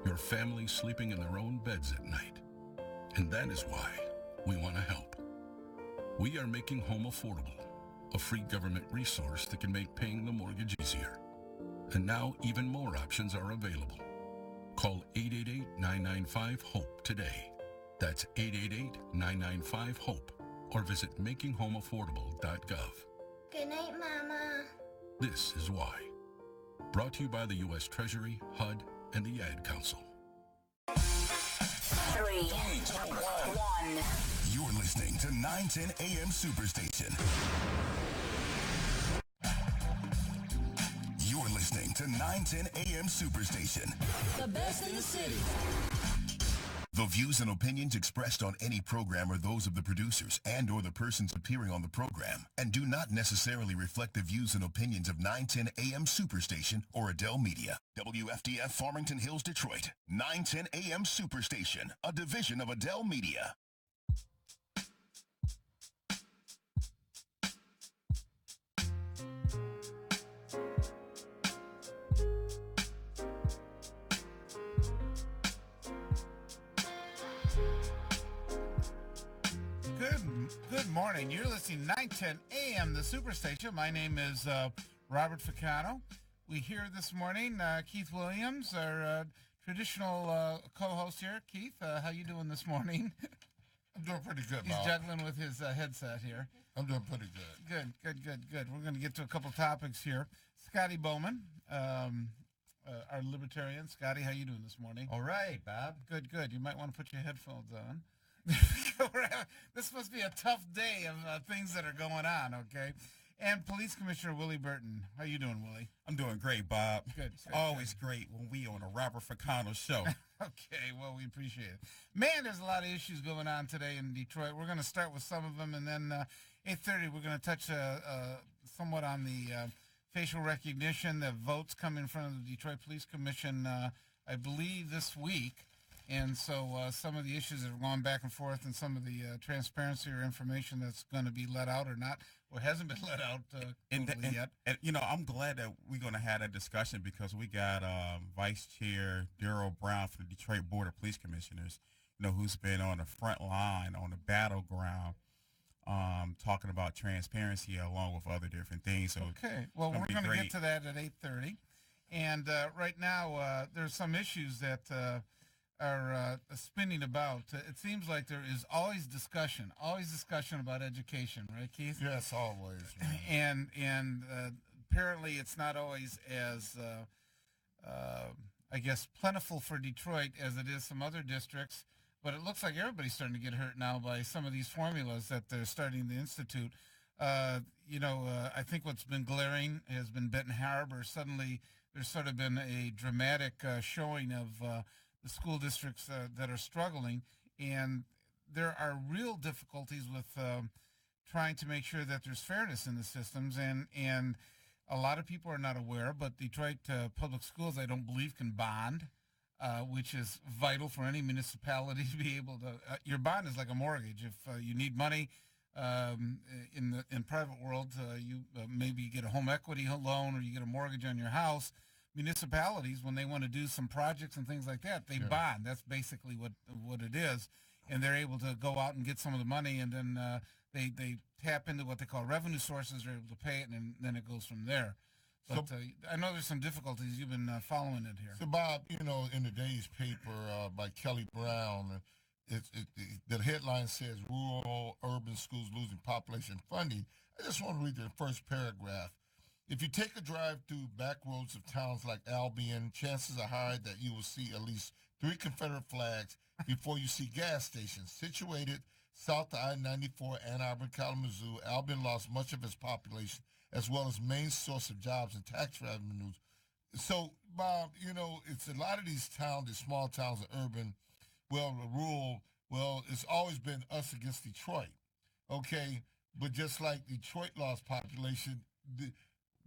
your family sleeping in their own beds at night. And that is why we want to help. We are making home affordable, a free government resource that can make paying the mortgage easier. And now even more options are available. Call 888-995-HOPE today. That's 888-995-HOPE. Or visit makinghomeaffordable.gov. Good night, Mama. This is why. Brought to you by the U.S. Treasury, HUD, and the Ad Council. 3, 2, 1. You're listening to 910 AM Superstation. You're listening to 910 AM Superstation. The best in the city. The views and opinions expressed on any program are those of the producers and or the persons appearing on the program and do not necessarily reflect the views and opinions of 910 AM Superstation or Adele Media. WFDF Farmington Hills, Detroit. 910 AM Superstation, a division of Adele Media. Good morning. You're listening to 910 AM, the Superstation. My name is Robert Ficano. We here this morning, Keith Williams, our traditional co-host here. Keith, how you doing this morning? I'm doing pretty good, He's Bob. juggling with his headset here. I'm doing pretty good. Good. We're going to get to a couple topics here. Scotty Boman, our libertarian. Scotty, how you doing this morning? All right, Bob. Good. You might want to put your headphones on. This must be a tough day of things that are going on, okay? And Police Commissioner Willie Burton. How you doing, Willie? I'm doing great, Bob. Good. Always great when we on a Robert Ficano show. Okay, well, we appreciate it. Man, there's a lot of issues going on today in Detroit. We're going to start with some of them, and then 8:30 we're going to touch somewhat on the facial recognition, the votes come in front of the Detroit Police Commission, I believe, this week. And so some of the issues that have gone back and forth and some of the transparency or information that's going to be let out or not, or hasn't been let out yet. And, you know, I'm glad that we're going to have that discussion because we got Vice Chair Darryl Brown from the Detroit Board of Police Commissioners, you know, who's been on the front line, on the battleground, talking about transparency along with other different things. So okay, well, we're going to get to that at 8:30. And right now there's some issues that are spinning about. It seems like there is always discussion about education, right, Keith? Yes, always. And apparently it's not always as, I guess, plentiful for Detroit as it is some other districts. But it looks like everybody's starting to get hurt now by some of these formulas that they're starting to institute. I think what's been glaring has been Benton Harbor. Suddenly there's sort of been a dramatic showing of the school districts that are struggling, and there are real difficulties with trying to make sure that there's fairness in the systems, and a lot of people are not aware, but Detroit public schools, I don't believe, can bond, which is vital for any municipality to be able to. Your bond is like a mortgage. If you need money in private world, you maybe get a home equity loan or you get a mortgage on your house. Municipalities, when they want to do some projects and things like that, they bond. That's basically what it is, and they're able to go out and get some of the money, and then they tap into what they call revenue sources. They're able to pay it, and then it goes from there. But I know there's some difficulties. You've been following it here. So, Bob, you know, in today's paper by Kelly Brown, the headline says rural urban schools losing population funding. I just want to read the first paragraph. If you take a drive through back roads of towns like Albion, chances are high that you will see at least 3 Confederate flags before you see gas stations. Situated south of I-94, Ann Arbor, Kalamazoo, Albion lost much of its population as well as main source of jobs and tax revenues. So, Bob, you know, it's a lot of these towns, these small towns are urban, rural, it's always been us against Detroit, okay? But just like Detroit lost population,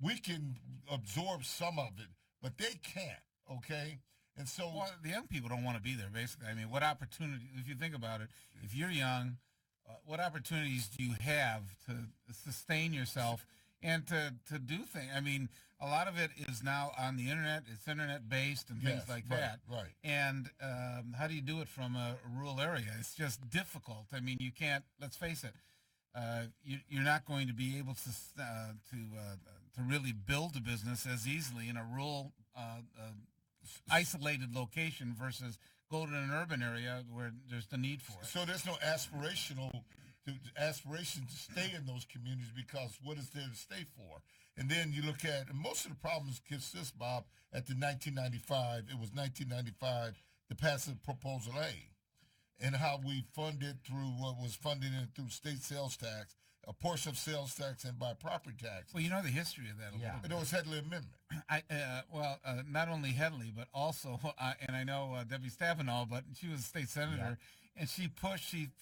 we can absorb some of it, but they can't, okay? And so... Well, the young people don't want to be there, basically. I mean, what opportunity, if you think about it, if you're young, what opportunities do you have to sustain yourself and to do things. I mean, a lot of it is now on the internet. It's internet based and things like that. Right. And how do you do it from a rural area? It's just difficult. I mean, you can't. Let's face it. You're not going to be able to really build a business as easily in a rural, isolated location versus go to an urban area where there's the need for it. So there's no aspiration to stay in those communities because what is there to stay for? And then you look at, and most of the problems consist, Bob, at the 1995, it was 1995, the passage of Proposal A, and how we funded through what was funded through state sales tax, a portion of sales tax, and by property tax. Well, you know the history of that a little bit. It was Headley Amendment. Not only Headley, but also, and I know Debbie Stabenow, but she was a state senator, and she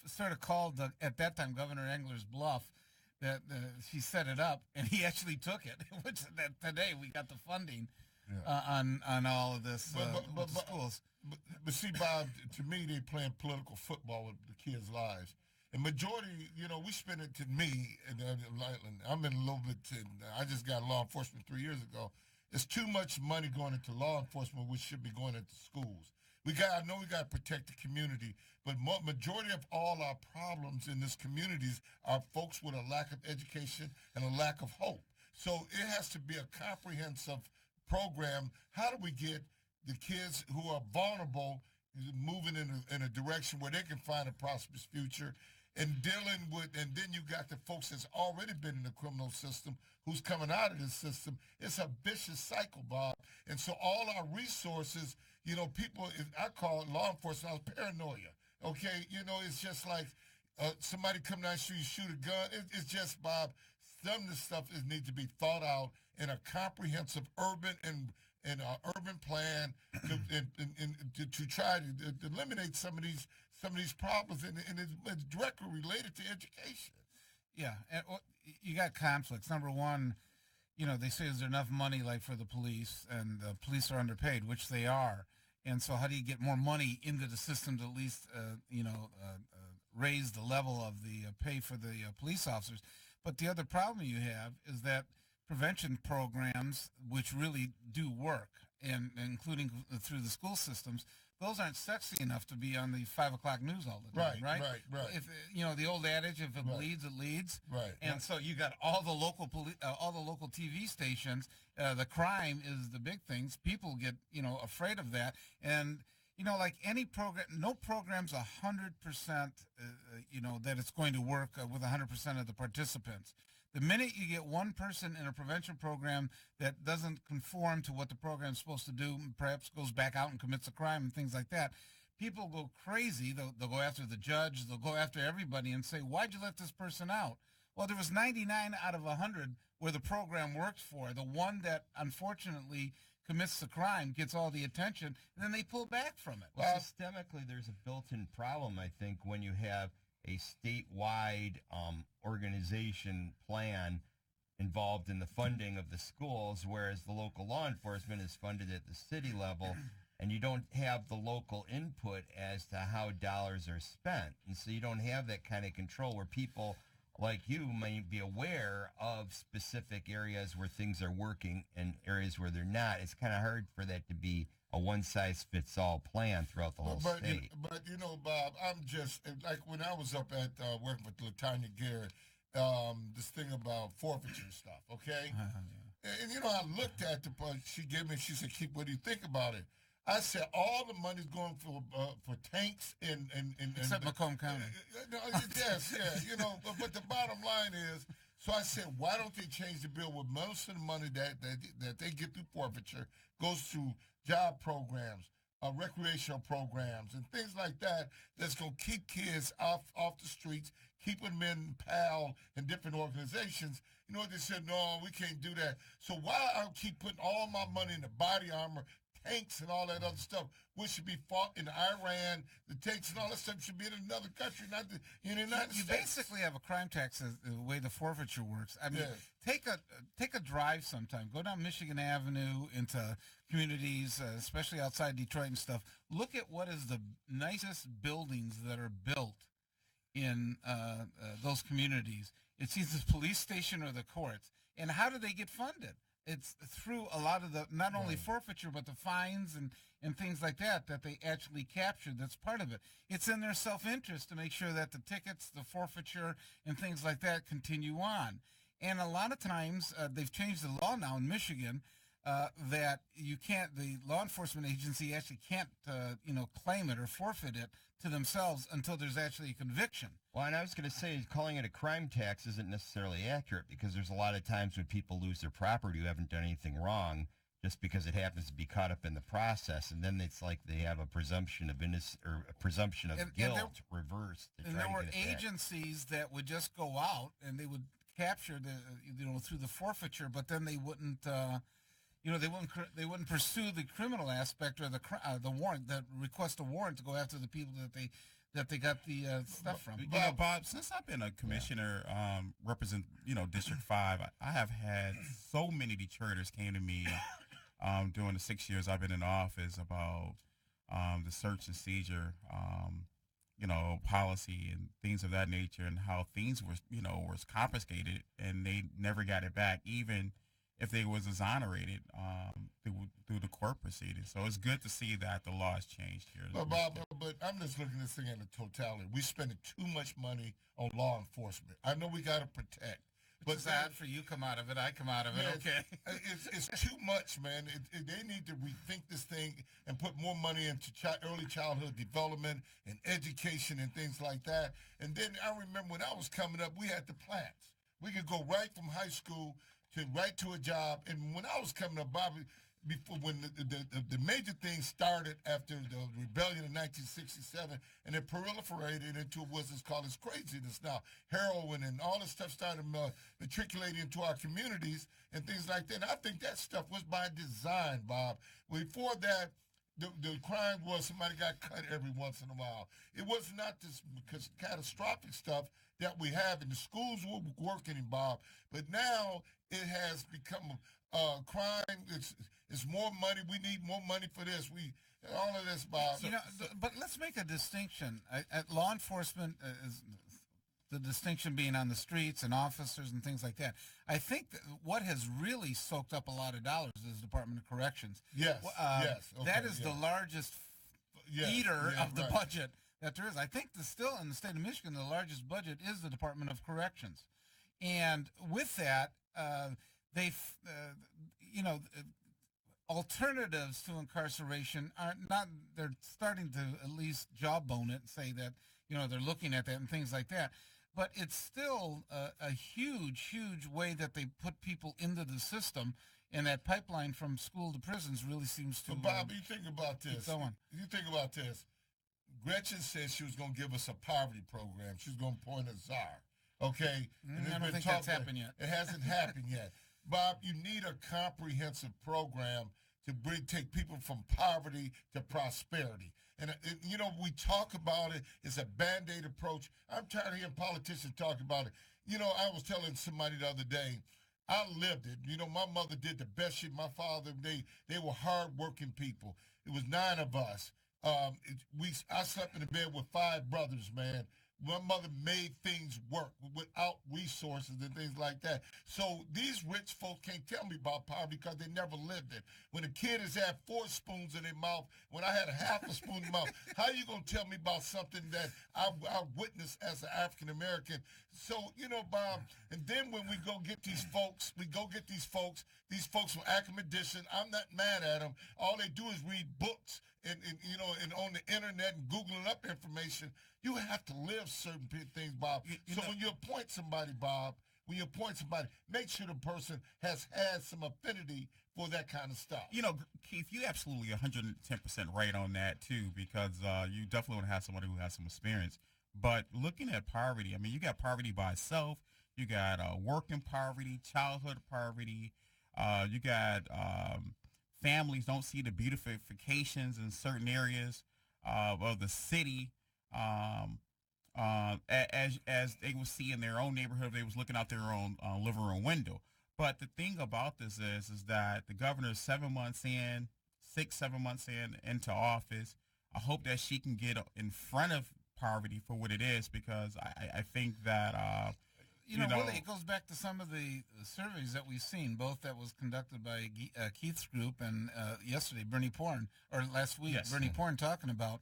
sort of called, at that time, Governor Engler's bluff, that she set it up, and he actually took it, which today we got the funding on all of this with the schools. But see, Bob, to me, they playing political football with the kids' lives. And majority, we spend it to me, and I'm in a little bit, I just got law enforcement 3 years ago. There's too much money going into law enforcement, which should be going into schools. I know we got to protect the community, but majority of all our problems in this communities are folks with a lack of education and a lack of hope. So it has to be a comprehensive program. How do we get the kids who are vulnerable moving in a direction where they can find a prosperous future, and dealing with, and then you got the folks that's already been in the criminal system who's coming out of this system. It's a vicious cycle, Bob. And so all our resources, people, I call it law enforcement, paranoia. Okay, it's just like somebody come down the street, you shoot a gun. It's just, Bob, some of this stuff needs to be thought out in a comprehensive urban and urban plan to try to eliminate some of these problems, and it's directly related to education. Yeah, and you got conflicts. Number one, they say is there enough money like for the police, and the police are underpaid, which they are. And so how do you get more money into the system to at least, raise the level of the pay for the police officers? But the other problem you have is that prevention programs, which really do work, and including through the school systems, those aren't sexy enough to be on the 5 o'clock news all the time, right? Right. If the old adage, if it bleeds, it leads. Right. And so you got all the local TV stations. The crime is the big things. People get afraid of that, and like any program, no program's 100%. That it's going to work with 100% of the participants. The minute you get one person in a prevention program that doesn't conform to what the program's supposed to do, perhaps goes back out and commits a crime and things like that, people go crazy. They'll go after the judge. They'll go after everybody and say, why'd you let this person out? Well, there was 99 out of 100 where the program worked for. The one that unfortunately commits the crime gets all the attention, and then they pull back from it. Well, systemically, there's a built-in problem, I think, when you have a statewide organization plan involved in the funding of the schools, whereas the local law enforcement is funded at the city level, and you don't have the local input as to how dollars are spent. And so you don't have that kind of control where people like you may be aware of specific areas where things are working and areas where they're not. It's kind of hard for that to be a one-size-fits-all plan throughout the whole state. But Bob, I'm just, like when I was up at working with LaTanya Garrett, this thing about forfeiture stuff, okay? And I looked at the part she gave me, she said, "Keep, what do you think about it?" I said, all the money's going for tanks and Except Macomb County. Yes, yeah, but the bottom line is, so I said, why don't they change the bill with most of the money that they get through forfeiture goes through job programs, recreational programs, and things like that that's going to keep kids off the streets, keep them in PAL and different organizations. They said, no, we can't do that. So why I keep putting all my money in the body armor, tanks and all that other stuff, which should be fought in Iran, the tanks and all that stuff should be in another country, not in the United States. You basically have a crime tax the way the forfeiture works. I mean, take a drive sometime. Go down Michigan Avenue into communities, especially outside Detroit and stuff. Look at what is the nicest buildings that are built in those communities. It's either the police station or the courts. And how do they get funded? It's through a lot of the, not only forfeiture, but the fines and things like that they actually captured. That's part of it. It's in their self-interest to make sure that the tickets, the forfeiture, and things like that continue on. And a lot of times, they've changed the law now in Michigan that you can't, the law enforcement agency actually can't, claim it or forfeit it to themselves until there's actually a conviction. Well, and I was going to say, calling it a crime tax isn't necessarily accurate, because there's a lot of times when people lose their property who haven't done anything wrong, just because it happens to be caught up in the process, and then it's like they have a presumption of innocence or a presumption of guilt reversed. And there were agencies that would just go out and they would capture through the forfeiture, but then they wouldn't. They wouldn't pursue the criminal aspect or the warrant, that request a warrant to go after the people that they got the stuff from. Bob, since I've been a commissioner, represent District 5, I have had so many Detroiters came to me during the 6 years I've been in office about the search and seizure, policy and things of that nature, and how things was confiscated and they never got it back, even if they was exonerated through the court proceedings. So it's good to see that the law has changed here. But Bob, but I'm just looking at this thing in the totality. We're spending too much money on law enforcement. I know we got to protect. But sad for you come out of it, I come out of it, okay. It's too much, man. They need to rethink this thing and put more money into early childhood development and education and things like that. And then I remember when I was coming up, we had the plants. We could go right from high school right to a job. And when I was coming up, Bobby, before when the major thing started after the rebellion in 1967, and it proliferated into what's called as craziness now. Heroin and all this stuff started matriculating into our communities and things like that. And I think that stuff was by design, Bob. Before that, the crime was somebody got cut every once in a while. It was not this catastrophic stuff that we have, and the schools were working in, Bob. But now it has become crime. It's more money. We need more money for this. All of this, Bob. But let's make a distinction. Law enforcement is the distinction being on the streets and officers and things like that. I think that what has really soaked up a lot of dollars is the Department of Corrections. Yes, yes. Okay, that is the largest eater of the budget that there is. I think still in the state of Michigan, the largest budget is the Department of Corrections. And with that, alternatives to incarceration are not, they're starting to at least jawbone it and say that, they're looking at that and things like that. But it's still a huge, huge way that they put people into the system, and that pipeline from school to prisons really seems to. But Bob, you think about this. You think about this. Gretchen said she was going to give us a poverty program. She's going to appoint a czar. Okay? I don't think that's happened yet. It hasn't happened yet. Bob, you need a comprehensive program to take people from poverty to prosperity. And, we talk about it. It's a Band-Aid approach. I'm tired of hearing politicians talk about it. I was telling somebody the other day, I lived it. My mother did the best shit. My father, they were hard-working people. It was 9 of us. I slept in the bed with 5 brothers, man. My mother made things work without resources and things like that. So these rich folk can't tell me about poverty because they never lived it. When a kid has had 4 spoons in their mouth, when I had a half a spoon in my mouth, how are you going to tell me about something that I witnessed as an African-American? So, Bob, and then when we go get these folks, these folks will act condition. I'm not mad at them. All they do is read books and on the internet and Googling up information. You have to live certain things, Bob. When you appoint somebody, Bob, make sure the person has had some affinity for that kind of stuff. Keith, you absolutely 110% right on that, too, because you definitely want to have somebody who has some experience. But looking at poverty, you got poverty by itself. You got working poverty, childhood poverty. You got families don't see the beautifications in certain areas of the city. As they would see in their own neighborhood, they was looking out their own living room window. But the thing about this is that the governor is 7 months in, 7 months into office. I hope that she can get in front of poverty for what it is, because I think that Willie, it goes back to some of the surveys that we've seen, both that was conducted by Keith's group and yesterday, Bernie Porn, or last week, Yes. Bernie Porn talking about.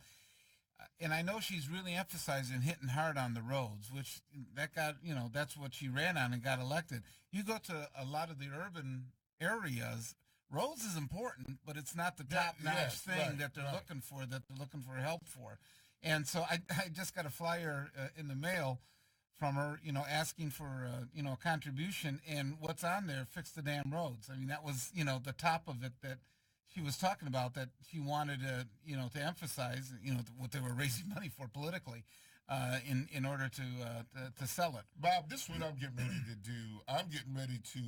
And I know she's really emphasizing hitting hard on the roads, which that got, that's what she ran on and got elected. You go to a lot of the urban areas, roads is important, but it's not the top-notch thing that they're looking for, that they're looking for help for. And so I just got a flyer in the mail from her, asking for, a contribution. And what's on there, fix the damn roads. I mean, that was, the top of it that she was talking about, that she wanted to, to emphasize, what they were raising money for politically in order to sell it. Bob, this is what I'm getting ready to do. I'm getting ready to,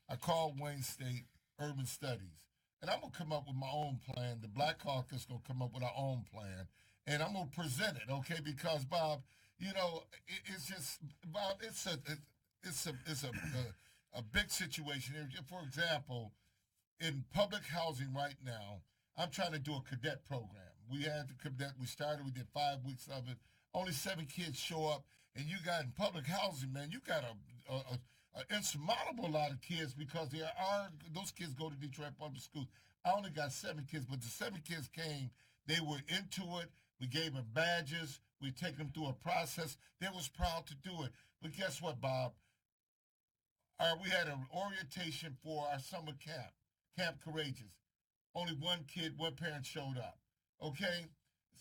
I called Wayne State Urban Studies, and I'm going to come up with my own plan. The Black Caucus going to come up with our own plan, and I'm going to present it, okay? Because, Bob, it's just, Bob, it's a big situation. For example, in public housing right now, I'm trying to do a cadet program. We had the cadet, we did 5 weeks of it. Only 7 kids show up, and you got in public housing, man, you got a insurmountable lot of kids, because those kids go to Detroit Public Schools. I only got 7 kids, but the 7 kids came, they were into it. We gave them badges. We take them through a process. They was proud to do it. But guess what, Bob? We had an orientation for our summer camp, Camp Courageous. Only one parent showed up, okay?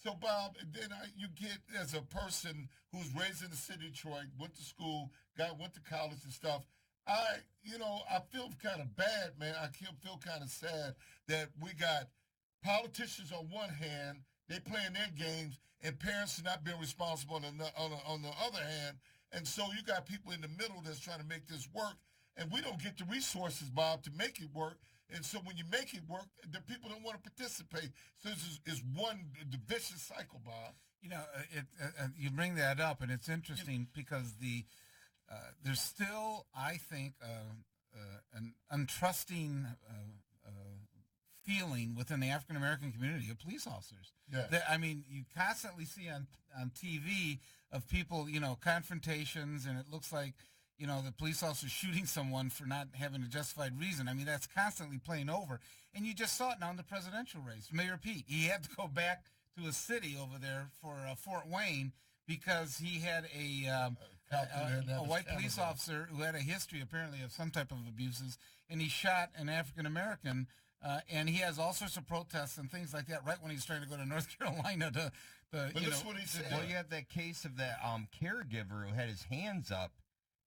So, Bob, then you get, as a person who's raised in the city of Detroit, went to school, went to college and stuff, I feel kind of bad, man. I feel kind of sad that we got politicians on one hand, they playing their games, and parents are not being responsible on the other hand. And so you got people in the middle that's trying to make this work, and we don't get the resources, Bob, to make it work. And so when you make it work, the people don't want to participate. So this is the vicious cycle, Bob. You bring that up, and it's interesting because there's still, I think, an untrusting feeling within the African American community of police officers. Yeah. You constantly see on TV of people, confrontations, and it looks like, the police officer shooting someone for not having a justified reason. That's constantly playing over. And you just saw it now in the presidential race. Mayor Pete, he had to go back to a city over there for Fort Wayne because he had a white police officer who had a history, apparently, of some type of abuses, and he shot an African-American, and he has all sorts of protests and things like that right when he's trying to go to North Carolina to But this is what he said. Well, you have that case of that caregiver who had his hands up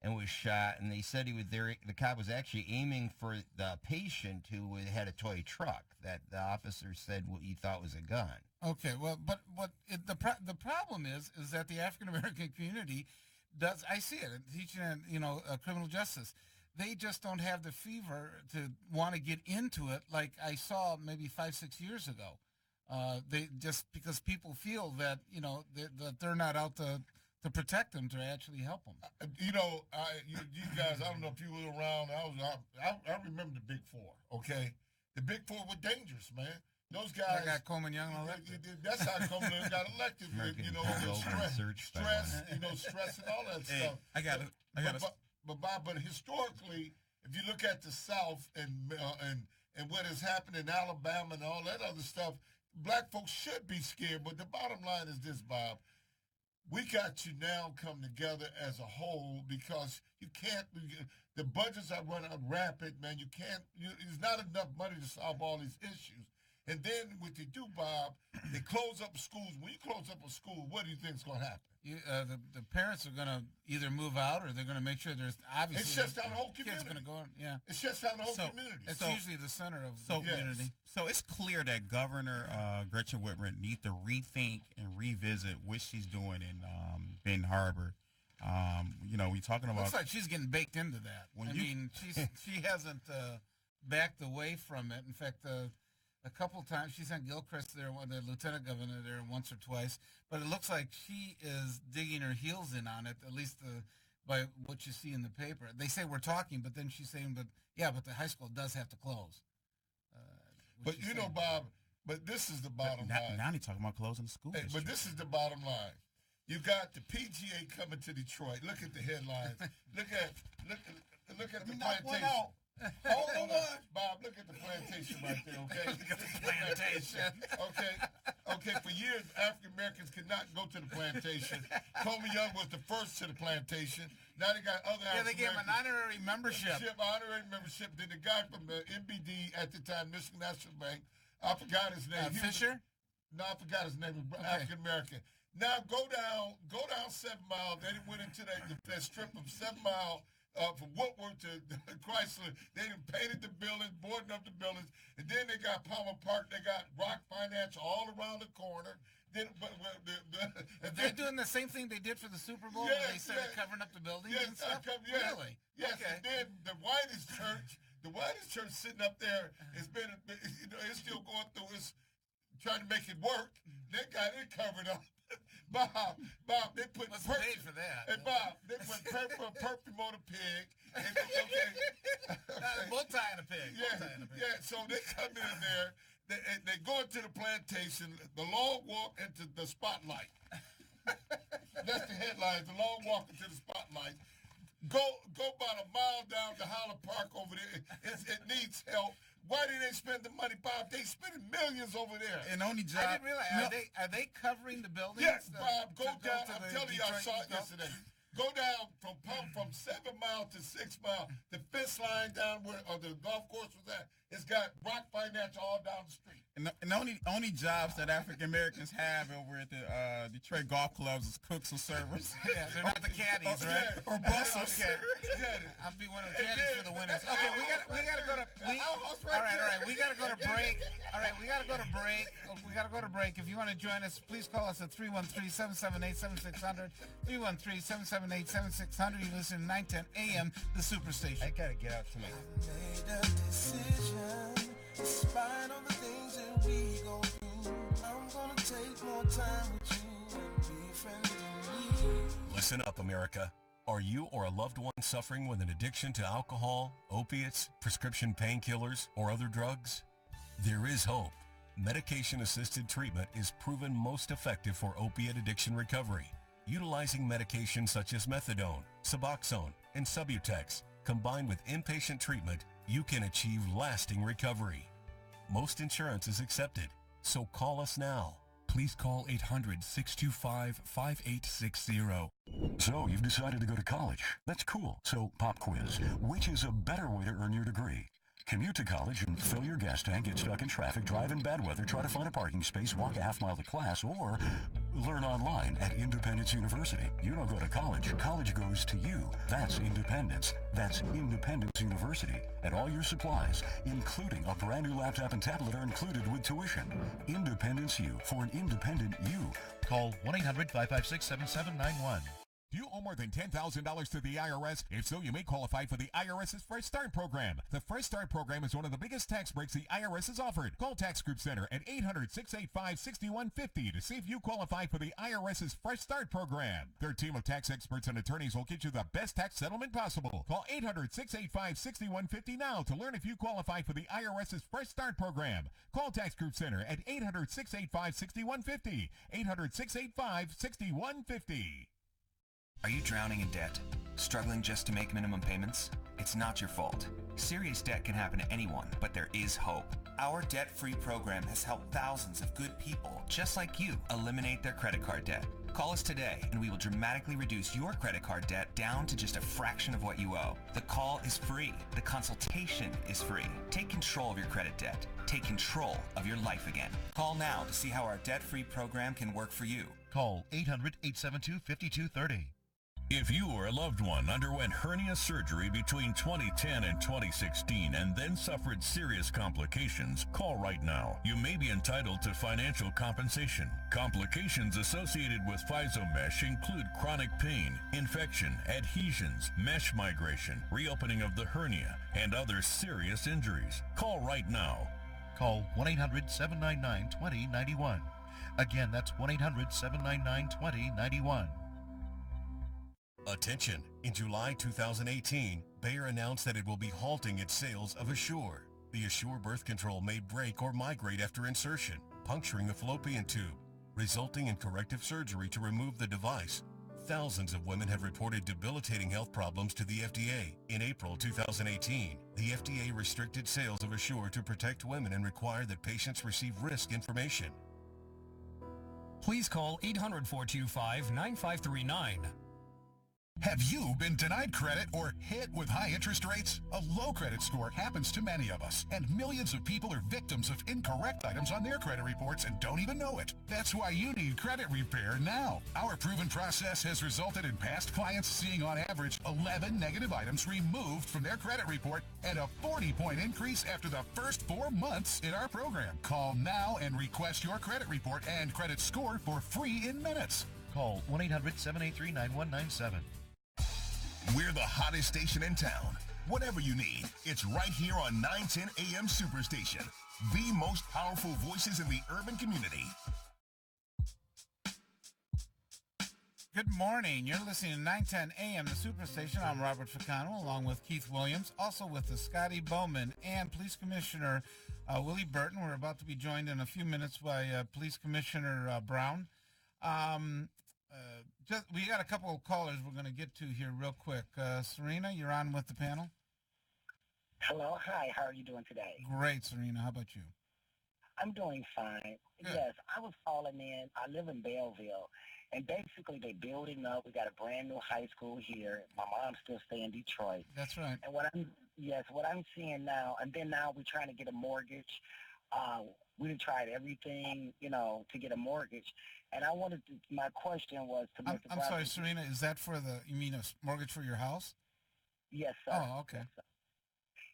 and was shot, and they said he was there. The cop was actually aiming for the patient who had a toy truck that the officer said what he thought was a gun. Okay, well, but the problem is that the African American community does. I see it teaching, criminal justice. They just don't have the fever to want to get into it like I saw maybe 5-6 years ago. They just because people feel that that they're not out to protect them, to actually help them. You guys, I don't know if you were around. I remember the Big Four. Okay, the Big Four were dangerous, man. Those guys. I got Coleman Young elected. That's how Coleman Young got elected. Stress, stress and all that stuff. I got it. But historically, if you look at the South and what has happened in Alabama and all that other stuff, black folks should be scared. But the bottom line is this, Bob. We got to now come together as a whole, because you can't. The budgets are running rapid, man. You can't. There's not enough money to solve all these issues. And then what they do, Bob, they close up schools. When you close up a school, what do you think is going to happen? The parents are going to either move out, or they're going to make sure there's obviously. It shuts down the whole community. Kids going to go. Yeah. It shuts down the whole community. It's usually the center of the community. So it's clear that Governor Gretchen Whitmer needs to rethink and revisit what she's doing in Benton Harbor. We're talking about. Looks like she's getting baked into that. She hasn't backed away from it. In fact, a couple of times she sent Gilchrist there, the lieutenant governor there, once or twice. But it looks like she is digging her heels in on it, at least by what you see in the paper. They say we're talking, but then she's saying, but the high school does have to close. But Bob, but this is the bottom line. Now he's talking about closing the school. But this is the bottom line. You got the PGA coming to Detroit. Look at the headlines. Look at the plantation. Hold on, Bob. Look at the plantation right there. Okay. Look at the plantation. Okay. For years, African Americans could not go to the plantation. Coleman Young was the first to the plantation. Now they got other. Yeah, they gave him an honorary membership. Honorary membership. Then the guy from the NBD at the time, Michigan National Bank, I forgot his name. Fisher. No, I forgot his name. African American. Now go down 7 miles. They went into that strip of 7 miles from Woodward to Chrysler. They done painted the buildings, boarded up the buildings, and then they got Palmer Park. They got Rock Finance all around the corner. They're doing the same thing they did for the Super Bowl. Yes, when they started covering up the buildings and stuff. Really? Yes. Okay. And then the whitest church sitting up there has been, it's still going through. It's trying to make it work. They got it covered up. Bob, they put paid for that. Hey, Bob, they put perfume on a pig. Bull tying a pig. Yeah. So they come in there. They go into the plantation. The long walk into the spotlight. That's the headlines. The long walk into the spotlight. Go about a mile down to Holland Park over there. It needs help. Why did they spend the money, Bob? They spending millions over there. And only job. I didn't realize. Are they covering the buildings? Yes, Bob. Go down. I'm telling you, I saw it yesterday. Go down from 7 miles to 6 miles. The fence line down where the golf course was at, it's got Rock Finance all down the street. And the only jobs that African Americans have over at the Detroit golf clubs is cooks or servers. Yeah, they're not the caddies, right? Or bussers. Okay. I'll be one of the caddies for the winners. Okay, we gotta go to. All right. We gotta go to break. All right, we gotta go to break. We gotta go to break. If you want to join us, please call us at 313-778-7600. 313-778-7600. You listen to 910 AM, the Superstation. I gotta get out tonight. Made a decision, despite all the things that we go through. I'm gonna take more time with you and be friends with me. Listen up, America. Are you or a loved one suffering with an addiction to alcohol, opiates, prescription painkillers, or other drugs? There is hope. Medication-assisted treatment is proven most effective for opiate addiction recovery. Utilizing medications such as methadone, Suboxone, and Subutex, combined with inpatient treatment, you can achieve lasting recovery. Most insurance is accepted, so call us now. Please call 800-625-5860. So you've decided to go to college. That's cool. So pop quiz. Which is a better way to earn your degree? Commute to college and fill your gas tank, get stuck in traffic, drive in bad weather, try to find a parking space, walk a half mile to class, or learn online at Independence University. You don't go to college. College goes to you. That's independence. That's Independence University. And all your supplies, including a brand new laptop and tablet, are included with tuition. Independence U for an independent you. Call 1-800-556-7791. Do you owe more than $10,000 to the IRS? If so, you may qualify for the IRS's Fresh Start program. The Fresh Start program is one of the biggest tax breaks the IRS has offered. Call Tax Group Center at 800-685-6150 to see if you qualify for the IRS's Fresh Start program. Their team of tax experts and attorneys will get you the best tax settlement possible. Call 800-685-6150 now to learn if you qualify for the IRS's Fresh Start program. Call Tax Group Center at 800-685-6150. 800-685-6150. Are you drowning in debt? Struggling just to make minimum payments? It's not your fault. Serious debt can happen to anyone, but there is hope. Our debt-free program has helped thousands of good people, just like you, eliminate their credit card debt. Call us today, and we will dramatically reduce your credit card debt down to just a fraction of what you owe. The call is free. The consultation is free. Take control of your credit debt. Take control of your life again. Call now to see how our debt-free program can work for you. Call 800-872-5230. If you or a loved one underwent hernia surgery between 2010 and 2016 and then suffered serious complications, call right now. You may be entitled to financial compensation. Complications associated with FISO-mesh include chronic pain, infection, adhesions, mesh migration, reopening of the hernia, and other serious injuries. Call right now. Call 1-800-799-2091. Again, that's 1-800-799-2091. Attention! In July 2018, Bayer announced that it will be halting its sales of Assure. The Assure birth control may break or migrate after insertion, puncturing the fallopian tube. resulting in corrective surgery to remove the device. Thousands of women have reported debilitating health problems to the FDA. In April 2018, the FDA restricted sales of Assure to protect women and required that patients receive risk information. Please call 800-425-9539. Have you been denied credit or hit with high interest rates? A low credit score happens to many of us, and millions of people are victims of incorrect items on their credit reports and don't even know it. That's why you need credit repair now. Our proven process has resulted in past clients seeing on average 11 negative items removed from their credit report and a 40-point increase after the first 4 months in our program. Call now and request your credit report and credit score for free in minutes. Call 1-800-783-9197. We're the hottest station in town. Whatever you need, it's right here on 910 AM Superstation. The most powerful voices in the urban community. Good morning. You're listening to 910 AM, the Superstation. I'm Robert Ficano, along with Keith Williams, also with the Scotty Boman and Police Commissioner Willie Burton. We're about to be joined in a few minutes by Police Commissioner Brown. We got a couple of callers we're going to get to here real quick. Serena, you're on with the panel. Hello, hi. How are you doing today? Great, Serena. How about you? I'm doing fine. Good. Yes, I was calling in. I live in Belleville, and basically they're building up. We got a brand new high school here. My mom still stay in Detroit. That's right. And what I'm seeing now, and then now we're trying to get a mortgage. We tried everything, to get a mortgage. And my question was to Mr. I'm sorry, Serena, is that you mean a mortgage for your house? Yes, sir. Oh, okay.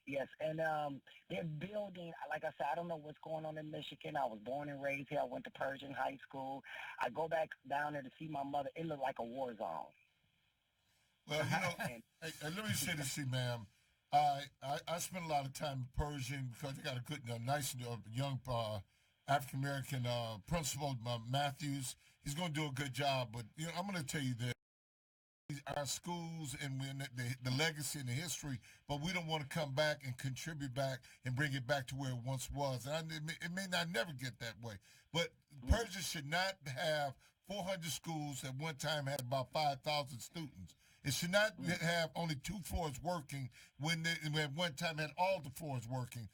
Yes, and they're building, like I said, I don't know what's going on in Michigan. I was born and raised here. I went to Pershing High School. I go back down there to see my mother. It looked like a war zone. Well, hey, let me say this to you, ma'am. I spent a lot of time in Pershing because they got a good, nice young African-American principal, Matthews. He's going to do a good job, but I'm going to tell you that our schools and the legacy and the history, but we don't want to come back and contribute back and bring it back to where it once was. And it may not never get that way, but Pershing should not have 400 schools at one time had about 5,000 students. It should not have only 2 floors working when at one time had all the floors working.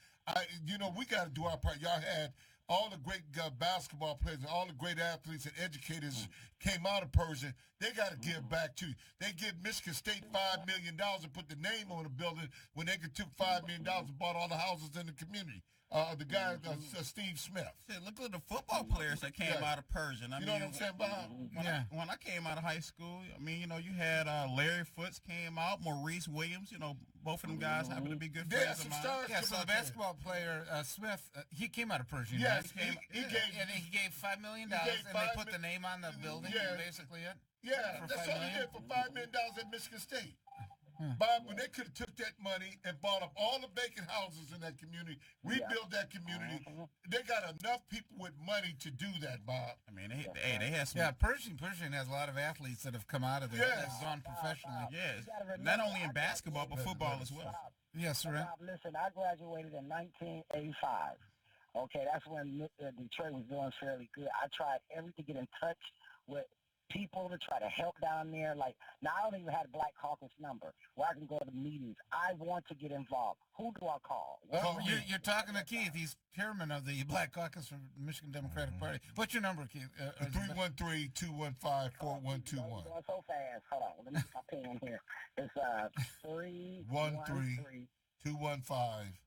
We got to do our part. Y'all had all the great basketball players and all the great athletes and educators came out of Pershing. They got to give back to you. They give Michigan State $5 million and put the name on the building when they could took $5 million and bought all the houses in the community. The guy, Steve Smith. Shit, look at the football players that came out of Pershing. You know what I'm saying, Bob? When I came out of high school, you had Larry Foots came out, Maurice Williams, both of them guys happen to be good friends of mine. Yeah, so the basketball player, Smith, he came out of Pershing, yes, right? He gave $5 million, and they put the name on the building, basically it? Yeah, that's all he did for $5 million at Michigan State. Bob, when they could have took that money and bought up all the vacant houses in that community, rebuilt that community, they got enough people with money to do that, Bob. They had some. Yeah, Pershing has a lot of athletes that have come out of there that have gone professionally. Yes, not only in basketball, but football as well. Yes, sir. Bob, listen, I graduated in 1985. Okay, that's when Detroit was doing fairly good. I tried everything to get in touch with people to try to help down there. Like, now I don't even have a Black Caucus number where I can go to meetings. I want to get involved. Who do I call? Well, you're talking to Keith. He's chairman of the Black Caucus for the Michigan Democratic Party. What's your number, Keith? 313-215-4121. Going so fast. Hold on. Let me get my pen here. It's 313-215-4121.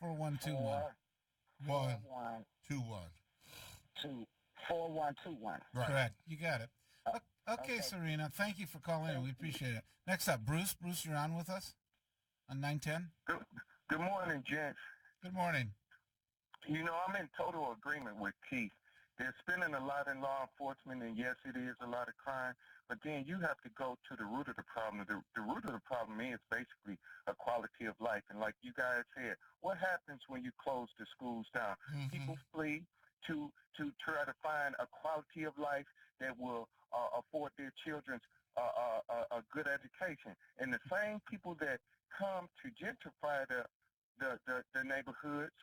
4121. 4121. Right. Correct. You got it. Okay, Serena. Thank you for calling in. We appreciate it. Next up, Bruce. Bruce, you're on with us on 910. Good morning, gents. Good morning. I'm in total agreement with Keith. They're spending a lot in law enforcement, and yes, it is a lot of crime, but then you have to go to the root of the problem. The root of the problem is basically a quality of life. And like you guys said, what happens when you close the schools down? Mm-hmm. People flee to try to find a quality of life that will afford their children a good education. And the same people that come to gentrify the neighborhoods,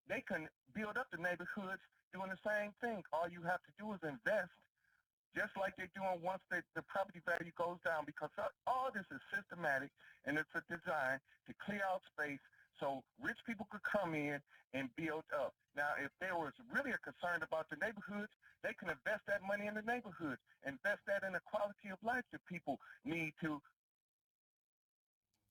they can build up the neighborhoods doing the same thing. All you have to do is invest, just like they're doing once the property value goes down, because all this is systematic, and it's a design to clear out space so rich people could come in and build up. Now, if there was really a concern about the neighborhoods, they can invest that money in the neighborhoods, invest that in the quality of life that people need to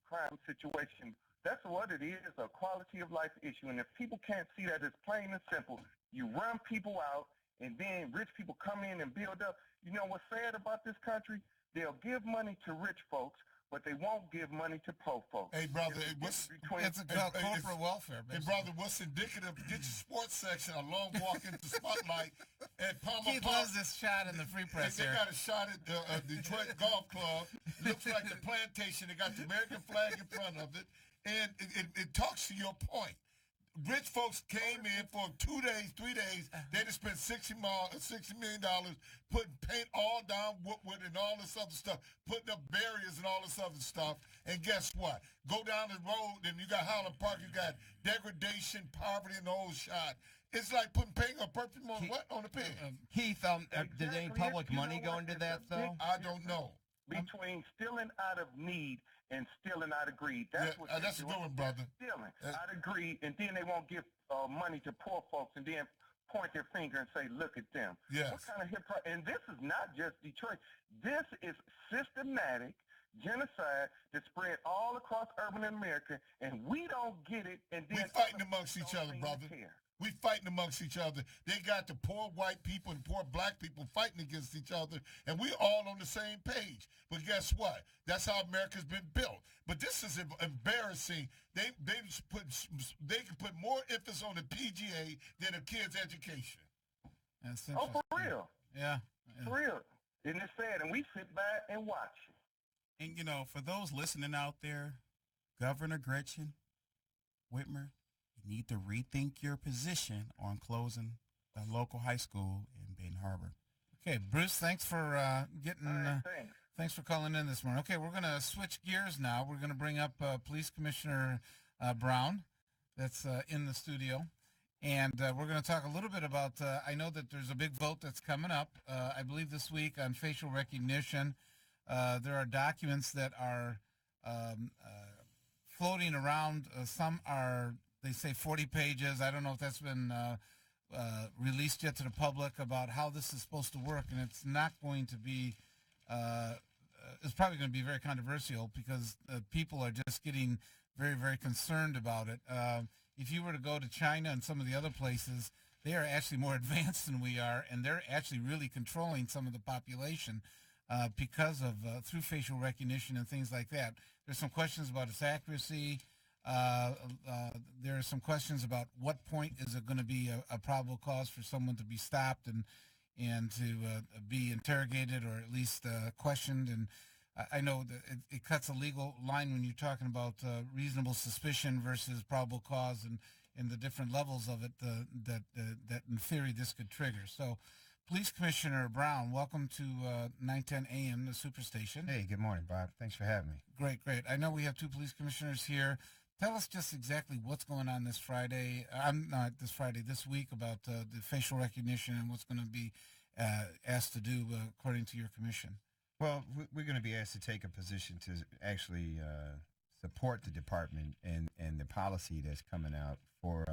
crime situation. That's what it is, a quality of life issue. And if people can't see that, it's plain and simple. You run people out, and then rich people come in and build up. You know what's sad about this country? They'll give money to rich folks, but they won't give money to poor folks. Hey, brother, It's corporate welfare, basically. Hey, brother, what's indicative? Get your sports section, a long walk into Spotlight at Palmer Keith Park. loves this shot in the free press They here. got a shot at the Detroit Golf Club. Looks like the plantation. They got the American flag in front of it. And it talks to your point. Rich folks came in for 2 days, 3 days. They just spent $60 million putting paint all down Woodward and all this other stuff, putting up barriers and all this other stuff. And guess what? Go down the road and you got Highland Park, you got degradation, poverty, and the whole shot. It's like putting paint or perfume on the pig. Keith, did any public money go into that, though? I don't know. Between stealing out of need and stealing out of greed. That's what that's a good one, brother. Stealing out of greed, and then they won't give money to poor folks, and then point their finger and say, look at them. Yes. What kind of hypocrisy? And this is not just Detroit. This is systematic genocide that's spread all across urban America, and we don't get it. And then we're fighting amongst each other, brother. We fighting amongst each other. They got the poor white people and poor black people fighting against each other, and we all on the same page. But guess what? That's how America's been built. But this is embarrassing. They can put more emphasis on the PGA than a kid's education. Oh, for real? Yeah. For real. And it's sad, and we sit back and watch it. And, you know, for those listening out there, Governor Gretchen Whitmer, you need to rethink your position on closing the local high school in Benton Harbor. Okay, Bruce, thanks for thanks for calling in this morning. Okay, we're going to switch gears now. We're going to bring up Police Commissioner Brown that's in the studio. And we're going to talk a little bit about, I know that there's a big vote that's coming up, I believe this week on facial recognition. There are documents that are floating around. Some are, they say 40 pages. I don't know if that's been released yet to the public about how this is supposed to work. And it's not going to be, it's probably going to be very controversial because people are just getting very, very concerned about it. If you were to go to China and some of the other places, they are actually more advanced than we are, and they're actually really controlling some of the population because of through facial recognition and things like that. There's some questions about its accuracy. There are some questions about what point is it going to be a probable cause for someone to be stopped and to be interrogated or at least questioned. And I know that it cuts a legal line when you're talking about reasonable suspicion versus probable cause and the different levels of it that in theory this could trigger. So, Police Commissioner Brown, welcome to 910 AM, the Superstation. Hey, good morning, Bob. Thanks for having me. Great, great. I know we have two police commissioners here. Tell us just exactly what's going on this Friday. This week about the facial recognition and what's going to be asked to do according to your commission. Well, we're going to be asked to take a position to actually support the department and the policy that's coming out for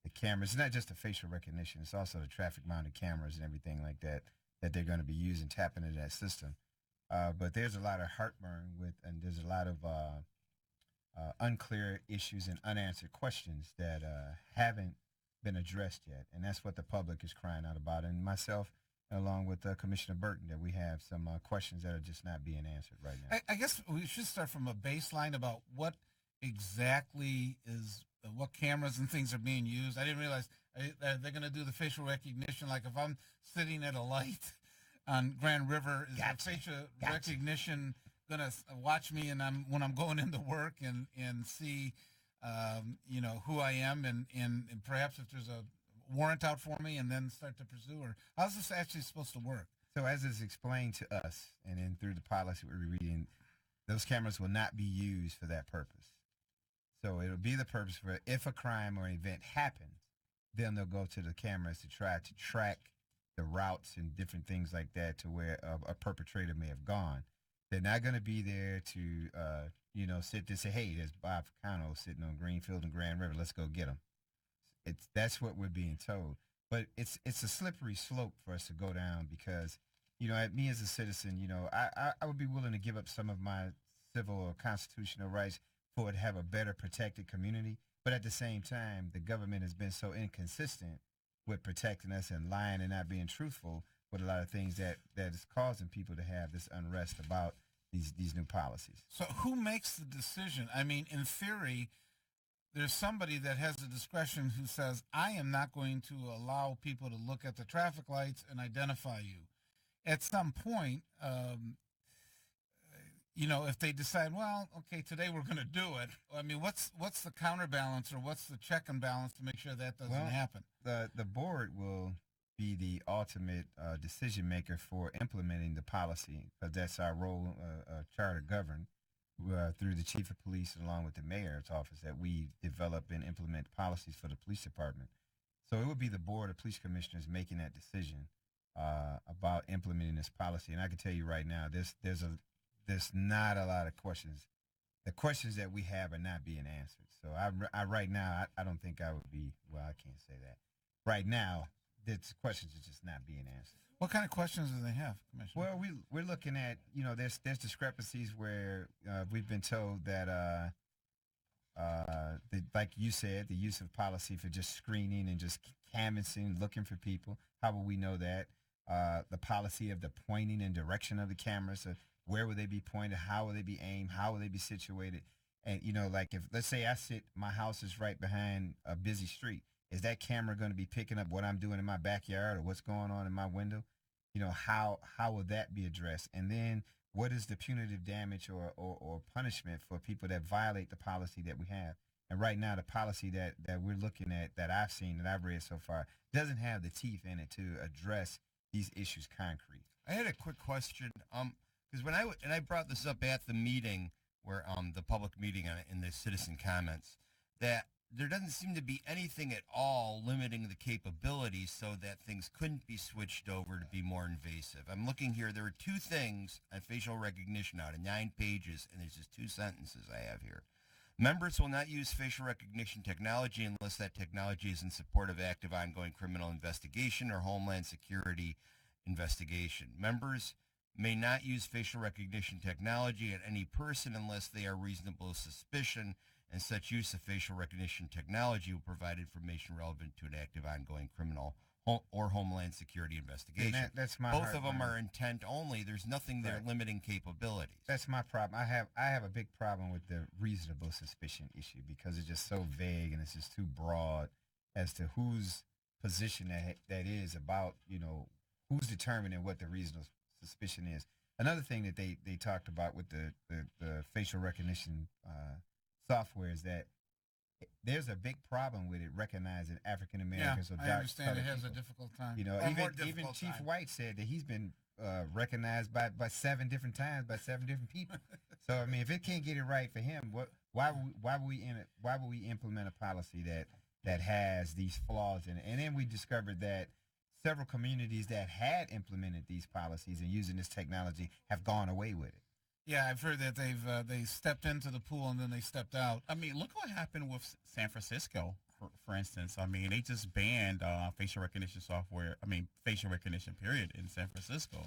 the cameras. It's not just the facial recognition. It's also the traffic-mounted cameras and everything like that they're going to be using, tapping into that system. But there's a lot of heartburn and there's a lot of unclear issues and unanswered questions that haven't been addressed yet. And that's what the public is crying out about. And myself, along with Commissioner Burton, that we have some questions that are just not being answered right now. I guess we should start from a baseline about what exactly is, what cameras and things are being used. I didn't realize they're going to do the facial recognition. Like if I'm sitting at a light on Grand River, is the facial recognition going to watch me and when I'm going into work and see, who I am and perhaps if there's a warrant out for me and then start to pursue, or how's this actually supposed to work? So as is explained to us and then through the policy we're reading, those cameras will not be used for that purpose. So it'll be the purpose for if a crime or an event happened, then they'll go to the cameras to try to track the routes and different things like that to where a perpetrator may have gone. They're not going to be there to, sit there and say, hey, there's Bob Ficano sitting on Greenfield and Grand River. Let's go get him. That's what we're being told. But it's a slippery slope for us to go down because, me as a citizen, I would be willing to give up some of my civil or constitutional rights for it to have a better protected community. But at the same time, the government has been so inconsistent with protecting us and lying and not being truthful with a lot of things that is causing people to have this unrest about these new policies. So who makes the decision? I mean, in theory, there's somebody that has the discretion who says, I am not going to allow people to look at the traffic lights and identify you. At some point, if they decide, well, okay, today we're going to do it. I mean, what's the counterbalance or what's the check and balance to make sure that doesn't happen? The board will be the ultimate decision maker for implementing the policy, because that's our role, charter governed through the chief of police along with the mayor's office, that we develop and implement policies for the police department. So it would be the board of police commissioners making that decision about implementing this policy. And I can tell you right now, there's not a lot of questions. The questions that we have are not being answered. So I right now, I don't think I would be, well, I can't say that. Right now, the questions are just not being answered. What kind of questions do they have, Commissioner? Well, we're looking at, there's discrepancies where we've been told that, like you said, the use of policy for just screening and just canvassing, looking for people. How will we know that? The policy of the pointing and direction of the cameras. Where will they be pointed? How will they be aimed? How will they be situated? And, like if, let's say my house is right behind a busy street. Is that camera going to be picking up what I'm doing in my backyard or what's going on in my window? How will that be addressed? And then what is the punitive damage or punishment for people that violate the policy that we have? And right now, the policy that we're looking at, that I've seen, that I've read so far, doesn't have the teeth in it to address these issues concrete. I had a quick question. Because when I brought this up at the meeting, where the public meeting in the citizen comments, that there doesn't seem to be anything at all limiting the capabilities so that things couldn't be switched over to be more invasive. I'm looking here. There are two things on facial recognition out of 9 pages, and there's just 2 sentences I have here. Members will not use facial recognition technology unless that technology is in support of active ongoing criminal investigation or Homeland Security investigation. Members may not use facial recognition technology at any person unless they are reasonable suspicion, and such use of facial recognition technology will provide information relevant to an active ongoing criminal or Homeland Security investigation. And that's my Both of them are intent only. There's nothing there limiting capabilities. That's my problem. I have a big problem with the reasonable suspicion issue because it's just so vague and it's just too broad as to whose position that is about, who's determining what the reasonable suspicion is. Another thing that they talked about with the facial recognition software is that there's a big problem with it recognizing African Americans or dark I understand it has people. a difficult time. Even Chief White said that he's been recognized by 7 different times by 7 different people. So I mean, if it can't get it right for him, why would we implement a policy that has these flaws in it? And then we discovered that several communities that had implemented these policies and using this technology have gone away with it. Yeah, I've heard that they stepped into the pool and then they stepped out. I mean, look what happened with San Francisco, for instance. I mean, they just banned facial recognition software. I mean, facial recognition, period, in San Francisco,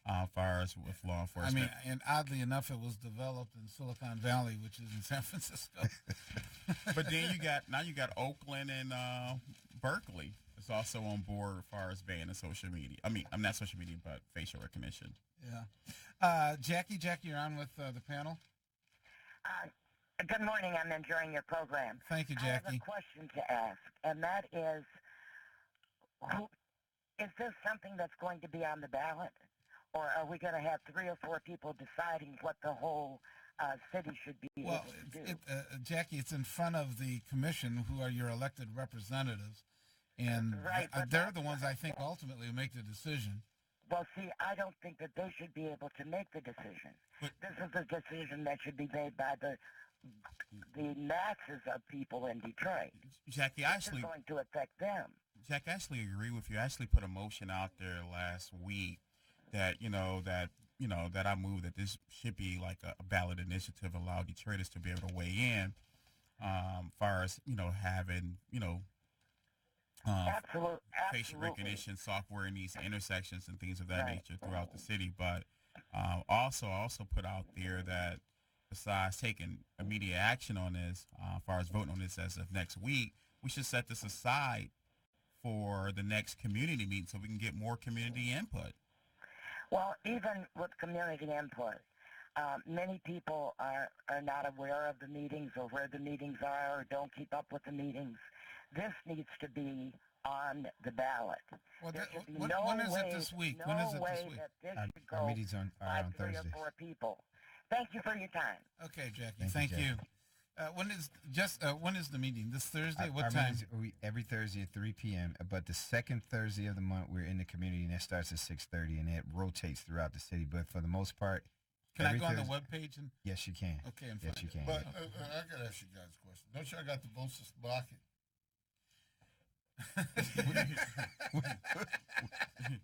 as far as with law enforcement. I mean, and oddly enough, it was developed in Silicon Valley, which is in San Francisco. But then you got Oakland and Berkeley. It's also on board as far as banning social media. I mean, I'm not social media, but facial recognition. Yeah. Jackie, you're on with the panel. Good morning. I'm enjoying your program. Thank you, Jackie. I have a question to ask, and that is, is this something that's going to be on the ballot, or are we going to have 3 or 4 people deciding what the whole city should be able to do? Jackie, it's in front of the commission, who are your elected representatives, and they're the ones I think ultimately who make the decision. Well, see, I don't think that they should be able to make the decision. This is a decision that should be made by the the masses of people in Detroit. Jackie, This is going to affect them. Jack, I actually agree with you. I actually put a motion out there last week that that I move that this should be like a ballot initiative, allow Detroiters to be able to weigh in, far as having facial recognition software in these intersections and things of that nature throughout the city. But I also put out there that besides taking immediate action on this, as far as voting on this as of next week, we should set this aside for the next community meeting so we can get more community input. Well, even with community input, many people are not aware of the meetings or where the meetings are or don't keep up with the meetings. This needs to be on the ballot. Well, when is it this week? When is it this week? That this should Our go meeting's on three or Thursdays. four people. Thank you for your time. Okay, Jackie. Thank you, When is the meeting? This Thursday? Our What time? meetings, every Thursday at 3 p.m. But the second Thursday of the month, we're in the community, and that starts at 6:30, and it rotates throughout the city. But for the most part, Can I go on the Thursday- webpage? Yes, you can. Okay, and yes, find you it. can. But I got to ask you guys a question. Don't y'all got the votes to block it?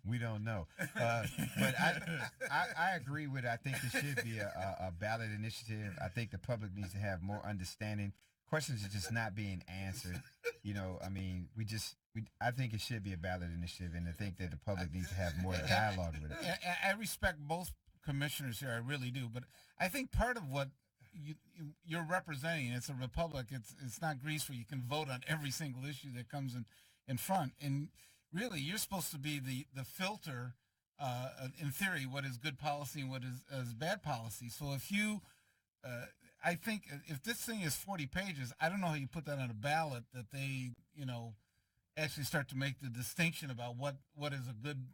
We don't know. But I agree with it. I think it should be a ballot initiative. I think the public needs to have more understanding. Questions are just not being answered. I mean, I think it should be a ballot initiative, and I think that the public needs to have more dialogue with it. I respect both commissioners here. I really do. But I think part of what you're representing, it's a republic. It's not Greece where you can vote on every single issue that comes in front. And really, you're supposed to be the filter, in theory, what is good policy and what is bad policy. So if you, I think if this thing is 40 pages, I don't know how you put that on a ballot that they, actually start to make the distinction about what is a good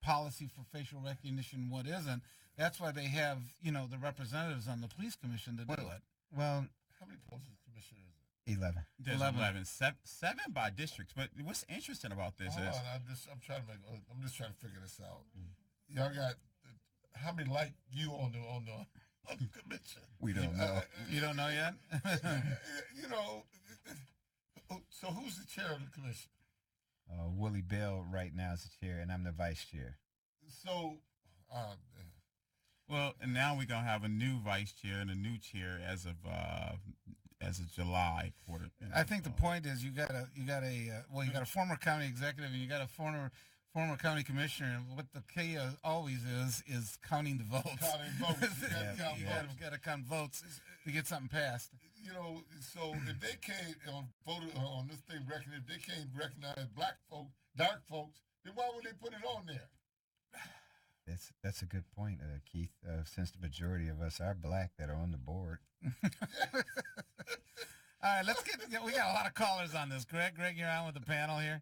policy for facial recognition and what isn't. That's why they have, the representatives on the police commission to do it. Well, how many police commissioners is 11. There's 11. Seven by districts. But what's interesting about this Hold is on, I'm just trying to figure this out. Y'all got how many like you on the commission? We don't know. You don't know yet? So who's the chair of the commission? Willie Bell right now is the chair, and I'm the vice chair. So, well, and now we're gonna have a new vice chair and a new chair as of July. I think the point is you got a former county executive and you got a former county commissioner, and what the key always is counting the votes. Counting votes. You've got to count votes to get something passed. So if they can't vote on this thing, if they can't recognize black folks, dark folks, then why would they put it on there? That's a good point, Keith. Since the majority of us are black that are on the board. All right, we got a lot of callers on this. Greg, you're on with the panel here.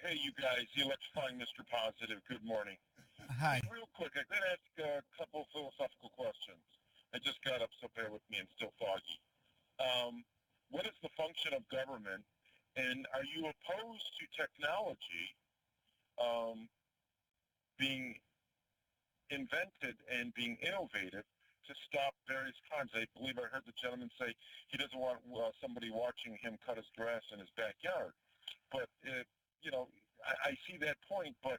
Hey, you guys, the electrifying Mr. Positive, good morning. Hi. Real quick, I could ask a couple philosophical questions. I just got up, so bear with me, I'm still foggy. What is the function of government, and are you opposed to technology being invented and being innovative to stop various crimes? I believe I heard the gentleman say he doesn't want somebody watching him cut his grass in his backyard. But, I see that point, but,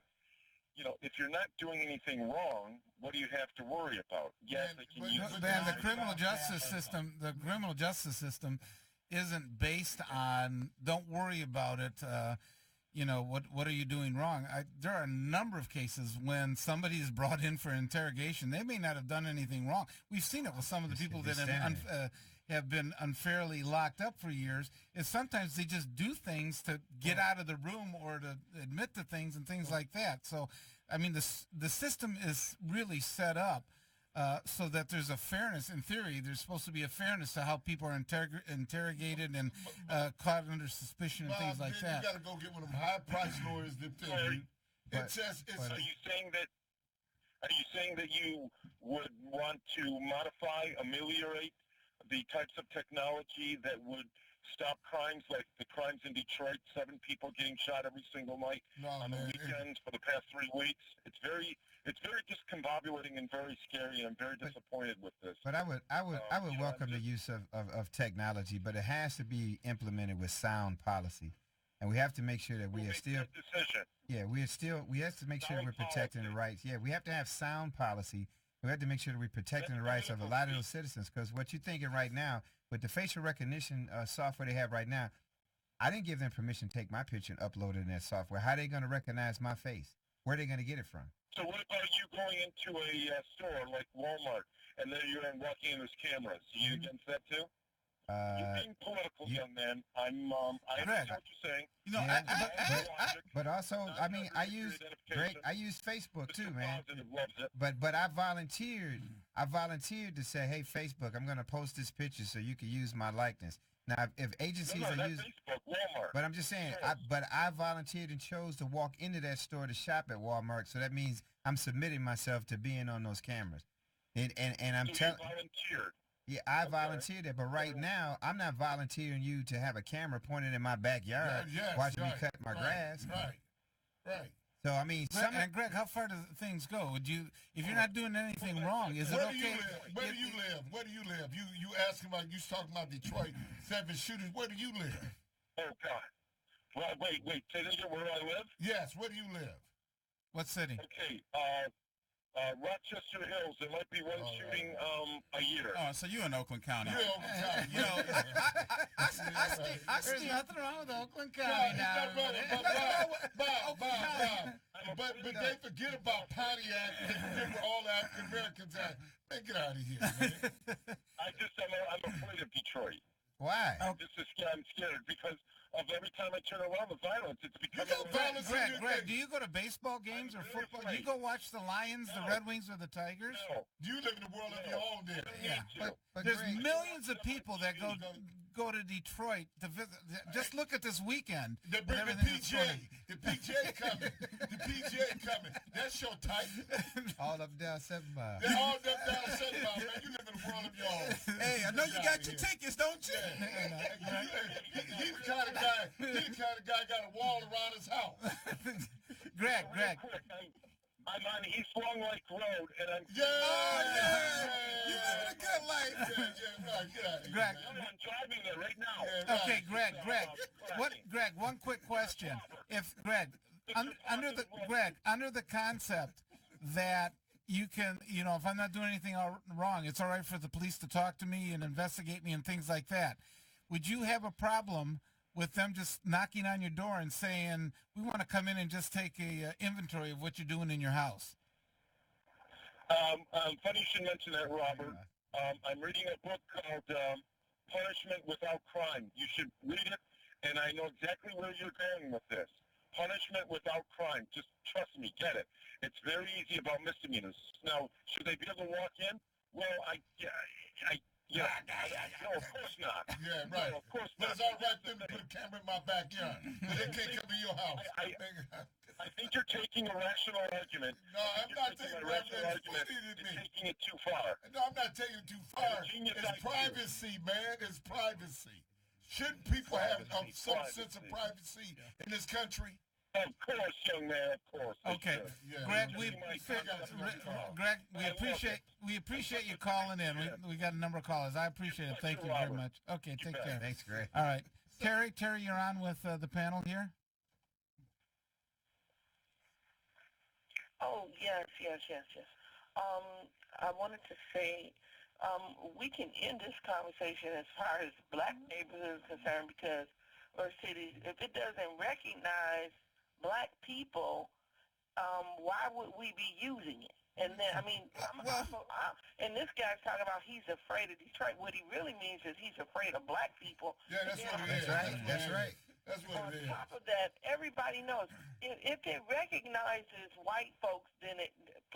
if you're not doing anything wrong, what do you have to worry about? Yes, the criminal justice system isn't based on, don't worry about it, what are you doing wrong? There are a number of cases when somebody is brought in for interrogation. They may not have done anything wrong. We've seen it with some of the people that have been unfairly locked up for years, is sometimes they just do things to get out of the room or to admit to things and things like that. So, I mean, the system is really set up so that there's a fairness. In theory, there's supposed to be a fairness to how people are interrogated and caught under suspicion and things like that. You got to go get one of them high-priced lawyers that tell you. Are you saying that you would want to modify, ameliorate the types of technology that would stop crimes like the crimes in Detroit, 7 people getting shot every single night on the weekends for the past 3 weeks. It's very discombobulating and very scary, and I'm very disappointed with this. But I would welcome the use of technology, but it has to be implemented with sound policy. And we have to make sure that we are still we have to make sure that we're protecting the rights. Yeah, we have to have sound policy. We have to make sure that we're protecting the rights of a lot of those citizens, because what you're thinking right now with the facial recognition software they have right now, I didn't give them permission to take my picture and upload it in that software. How are they going to recognize my face? Where are they going to get it from? So what about you going into a store like Walmart and then you're walking in there's cameras? Are you against that too? You're being political, young man. I understand what you're saying. You know, but also, I mean, I use Facebook too, man. But I volunteered. I volunteered to say, hey, Facebook, I'm going to post this picture so you can use my likeness. Now, if agencies are using, but I'm just saying, I volunteered and chose to walk into that store to shop at Walmart, so that means I'm submitting myself to being on those cameras, and I'm telling. Yeah, I volunteered it, but right now I'm not volunteering you to have a camera pointed in my backyard watching me cut my grass. Right. So I mean, and Greg, how far do things go? Would you, if you're not doing anything wrong, is it okay? Where do you live? Where do you live? You asking about? You talking about Detroit 7 shooters? Where do you live? Oh God! Well, wait. Say this again. Where do I live? Yes. Where do you live? What city? Okay. Rochester Hills. There might be one shooting a year. Oh, so you're in Oakland County. You're in Oakland County. You know, There's nothing wrong with Oakland County now. But they forget about Pontiac and all African Americans. Man, get out of here, man. I'm afraid of Detroit. Why? I'm scared because of every time I turn around, the violence. It's becoming violence. Greg, do you go to baseball games or football? Do you go watch the Lions, the Red Wings, or the Tigers? No. You live in a world of your own there. Yeah. But there's millions of people that go to Detroit to visit. Just look at this weekend. They bring the PGA. The PGA coming. The PGA coming. That's your type. All up down 7 Mile. They're all up down 7 Mile, man. You live in a world of your own. Hey, I know you got your tickets, don't you? He's the kind of guy got a wall around his house. Greg. I'm on East Long Lake Road, and I'm... Yeah! You live in a good life. Right. Greg. I'm driving there right now. Okay, Greg, one quick question. If, under the concept that you can, if I'm not doing anything wrong, it's all right for the police to talk to me and investigate me and things like that, would you have a problem with them just knocking on your door and saying, we want to come in and just take a inventory of what you're doing in your house? Funny you should mention that, Robert. I'm reading a book called Punishment Without Crime. You should read it, and I know exactly where you're going with this. Punishment Without Crime. Just trust me, get it. It's very easy about misdemeanors. Now, should they be able to walk in? Well, no, of course not. Yeah, right. No, of course but not. It's all right for them to put a camera in my backyard. But they can't come to your house. I think you're taking a rational argument. No, I'm not taking a rational argument. Taking it too far. No, I'm not taking it too far. It's privacy, man. It's privacy. Shouldn't people have some sense of privacy in this country? Of course, young man, of course. Okay. Greg, we appreciate you calling in. We got a number of callers. I appreciate it. Thank you very much. Okay, take care. Thanks, Greg. All right. Terry, you're on with the panel here. Oh, yes. I wanted to say we can end this conversation as far as black neighborhoods are concerned because, or cities, if it doesn't recognize black people, why would we be using it? And then, and this guy's talking about he's afraid of Detroit. What he really means is he's afraid of black people. Yeah, that's what it is. That's right. That's what it is. On top of that, everybody knows if it recognizes white folks, then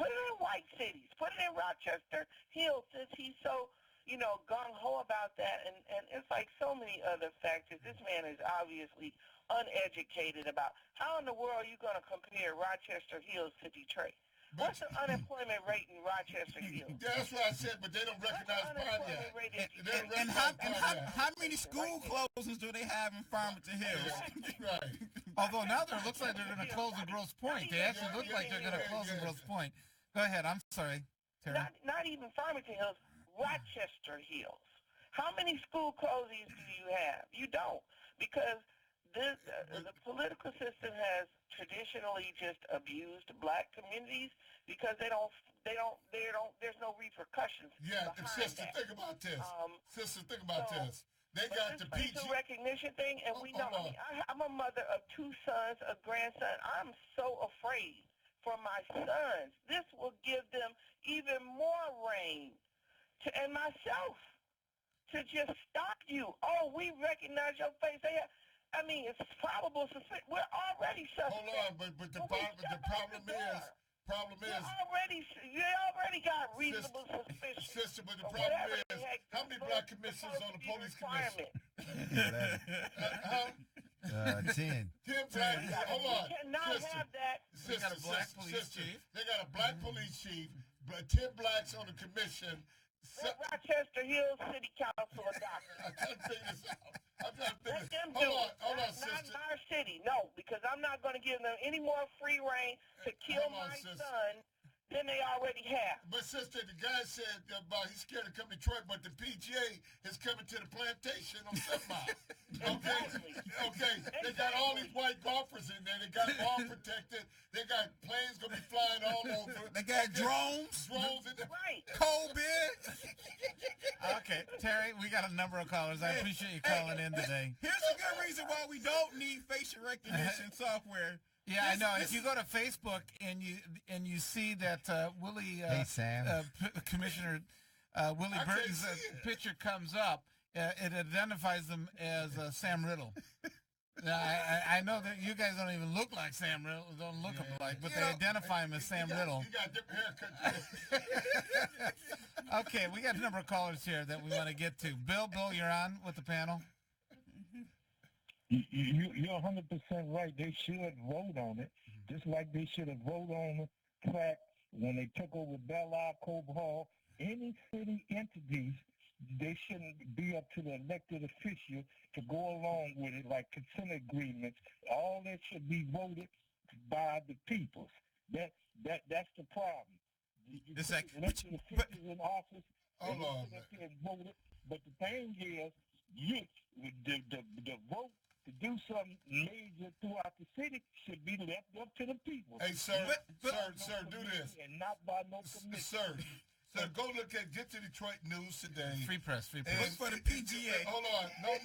put it in white cities. Put it in Rochester Hills, since he's so, gung-ho about that. And it's like so many other factors. This man is obviously uneducated about how in the world are you going to compare Rochester Hills to Detroit? What's the unemployment rate in Rochester Hills? Yeah, that's what I said, but they don't recognize Pontiac. And how many school closings do they have in Farmington Hills? Right. Although now it looks like they're going to close in Grosse Pointe. They actually look like they're going to close in Grosse Pointe. Go ahead. I'm sorry, Terry. Not even Farmington Hills, Rochester Hills. How many school closings do you have? You don't, because the political system has traditionally just abused black communities because there's no repercussions. Yeah, and sister, that. think about this. Think about this. They But got this the PG facial recognition thing, and we know. I'm a mother of 2 sons, a grandson. I'm so afraid for my sons. This will give them even more reign, and myself, to just stop you. Oh, we recognize your face. It's probable suspicion. We're already suspect. Hold on, but the problem is. You already got reasonable suspicion. Sister, but the problem is, how many black commissioners on the police commission? 10. 10 black. Hold on. We cannot have that. Sister, they got a black police chief. They got a black police chief, but 10 blacks on the commission. Rochester Hills City Council adopted. I'm trying to figure this out. Let them do it. Hold on, Not sister. our city. No, because I'm not going to give them any more free reign to kill my son than they already have. But sister, the guy said about he's scared to come to Detroit, but the PGA is coming to the plantation on 7 Mile. Okay. They got all these white golfers in there. They got them all protected. They got planes gonna be flying all over. They got drones. Drones in there. Right. Cold beer. Okay, Terry, we got a number of callers. I appreciate you calling in today. Here's a good reason why we don't need facial recognition software. Yeah, I know. If you go to Facebook and you see that Willie, Hey, Sam. Commissioner Willie Burton's picture comes up, it identifies them as Sam Riddle. Now, I know that you guys don't even look like Sam Riddle, don't look alike, but they identify him as Sam Riddle. You got a different haircut. Okay, we got a number of callers here that we want to get to. Bill, you're on with the panel. You're 100% right. They should vote on it, just like they should have voted on the crack when they took over D.R.A.C.O Hall. Any city entities, they shouldn't be up to the elected official to go along with it, like consent agreements. All that should be voted by the peoples. That's the problem. It's like, elected officials in office, hold on, and voted. But the thing is, the vote to do something major throughout the city should be left up to the people. Hey, sir, sir, do this. And not by no commission. Sir, go get to Detroit News today. Free press. Look for the PGA. Hold on. No.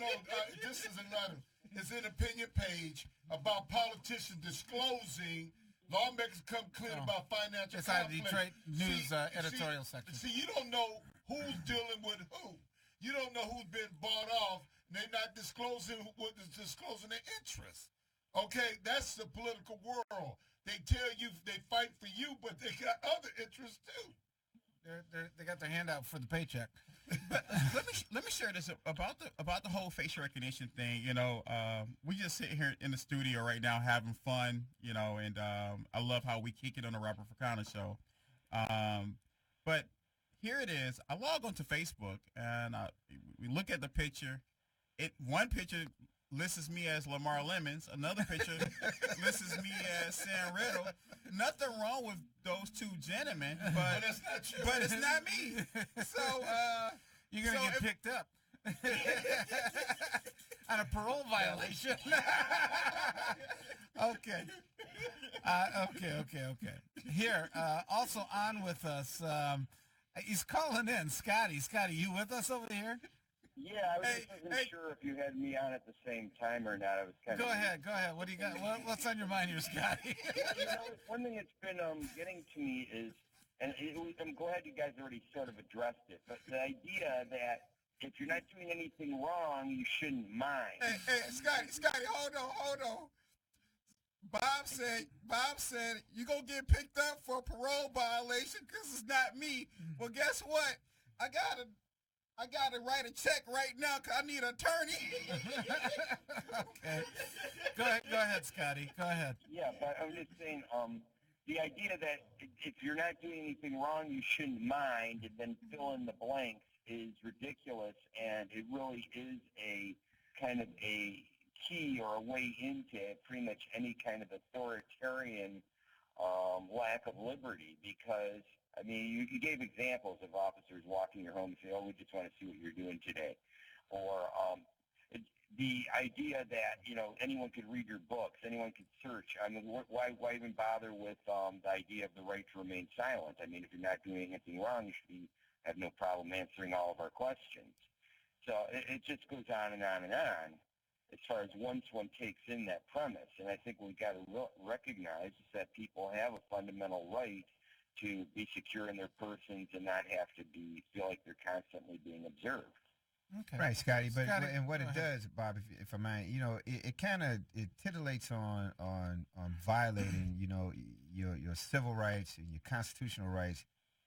This is another. It's an opinion page about politicians disclosing. Lawmakers come clean about financial It's out of conflict. Detroit News editorial section. See, you don't know who's dealing with who. You don't know who's been bought off. They're not disclosing their interests. Okay, that's the political world. They tell you they fight for you, but they got other interests too. They got their hand out for the paycheck. But let me share this about the whole facial recognition thing. We just sit here in the studio right now having fun. And I love how we kick it on the Robert Ficano show. But here it is. I log onto Facebook and we look at the picture. One picture lists me as Lamar Lemons. Another picture lists me as Sam Riddle. Nothing wrong with those two gentlemen, but it's not me. So you're gonna get picked up on a parole violation. Okay. Okay. Here, also on with us, he's calling in, Scotty. Scotty, you with us over here? Yeah, I wasn't sure if you had me on at the same time or not. I was kind of... Go ahead. What do you got? What's on your mind here, Scotty? One thing that's been getting to me is, and I'm glad you guys already sort of addressed it, but the idea that if you're not doing anything wrong, you shouldn't mind. Hey, Scotty, hold on. Bob said you gonna get picked up for a parole violation because it's not me. Well, guess what? I gotta write a check right now because I need an attorney. Okay. Go ahead, Scotty. Go ahead. Yeah, but I was just saying, the idea that if you're not doing anything wrong, you shouldn't mind, and then fill in the blanks is ridiculous, and it really is a kind of a key or a way into pretty much any kind of authoritarian lack of liberty, because, I mean, you gave examples of officers walking your home and say, oh, we just want to see what you're doing today. Or the idea that, you know, anyone could read your books, anyone could search. I mean, why even bother with the idea of the right to remain silent? I mean, if you're not doing anything wrong, you should have no problem answering all of our questions. So it just goes on and on and on as far as once one takes in that premise. And I think we've got to recognize that people have a fundamental right to be secure in their persons and not have to feel like they're constantly being observed. Okay. Right, Scotty. But and what it does, Bob, if I mind, you know, it kind of titillates on violating, you know, your civil rights and your constitutional rights,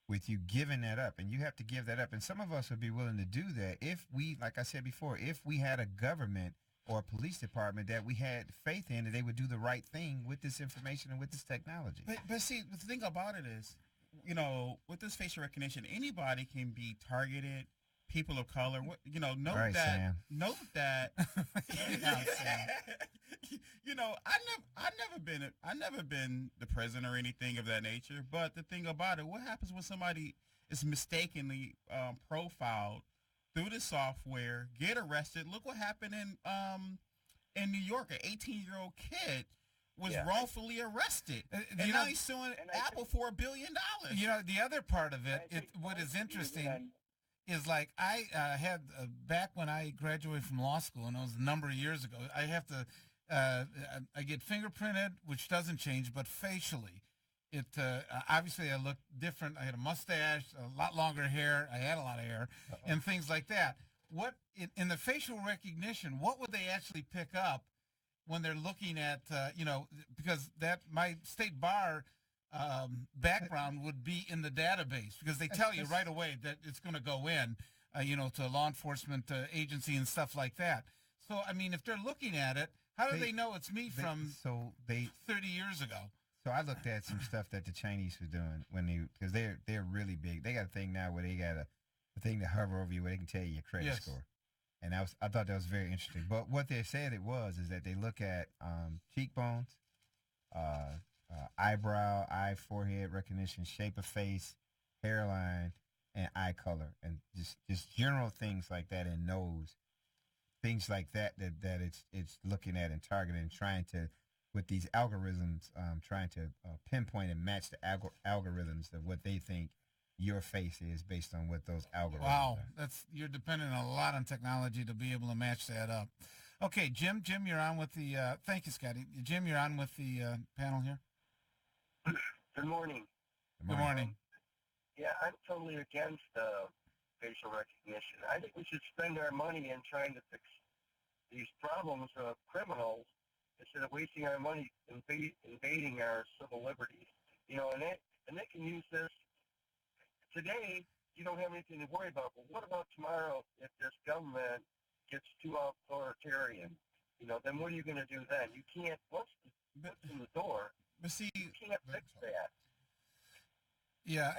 with you giving that up, and you have to give that up. And some of us would be willing to do that if we, like I said before, if we had a government or a police department that we had faith in, that they would do the right thing with this information and with this technology. But see, the thing about it is, you know, with this facial recognition, anybody can be targeted. People of color, you know, note right, that, Sam. note that, you know, I've never been the president or anything of that nature. But the thing about it, what happens when somebody is mistakenly profiled through the software, get arrested? Look what happened in New York. An 18-year-old kid was wrongfully arrested, and now he's suing Apple for $1 billion. You know, the other part of it, what is interesting is, like, I had back when I graduated from law school, and it was a number of years ago, I have to I get fingerprinted, which doesn't change, but facially it obviously I looked different. I had a mustache, a lot longer hair, I had a lot of hair, and things like that. What in the facial recognition, what would they actually pick up when they're looking at you know, because that my state bar background would be in the database, because they tell you right away that it's going to go in, you know, to a law enforcement agency and stuff like that. So, I mean, if they're looking at it, how do they know it's me from 30 years ago? So I looked at some stuff that the Chinese were doing because they're really big. They got a thing now where they got a thing to hover over you where they can tell you your credit score. And I thought that was very interesting. But what they said is that they look at cheekbones, eyebrow, forehead recognition, shape of face, hairline, and eye color, and just general things like that, and nose, things like that it's looking at and targeting, and trying to, with these algorithms, trying to pinpoint and match the algorithms of what they think your face is based on what those algorithms are. Wow, you're dependent a lot on technology to be able to match that up. Okay, Jim, you're on with the. Thank you, Scotty. Jim, you're on with the panel here. Good morning. Good morning. Yeah, I'm totally against facial recognition. I think we should spend our money in trying to fix these problems of criminals instead of wasting our money invading our civil liberties. You know, and they can use this. Today, you don't have anything to worry about, but what about tomorrow if this government gets too authoritarian? You know, then what are you going to do then? You can't, once it's in the door, but see, you can't fix that. Yeah.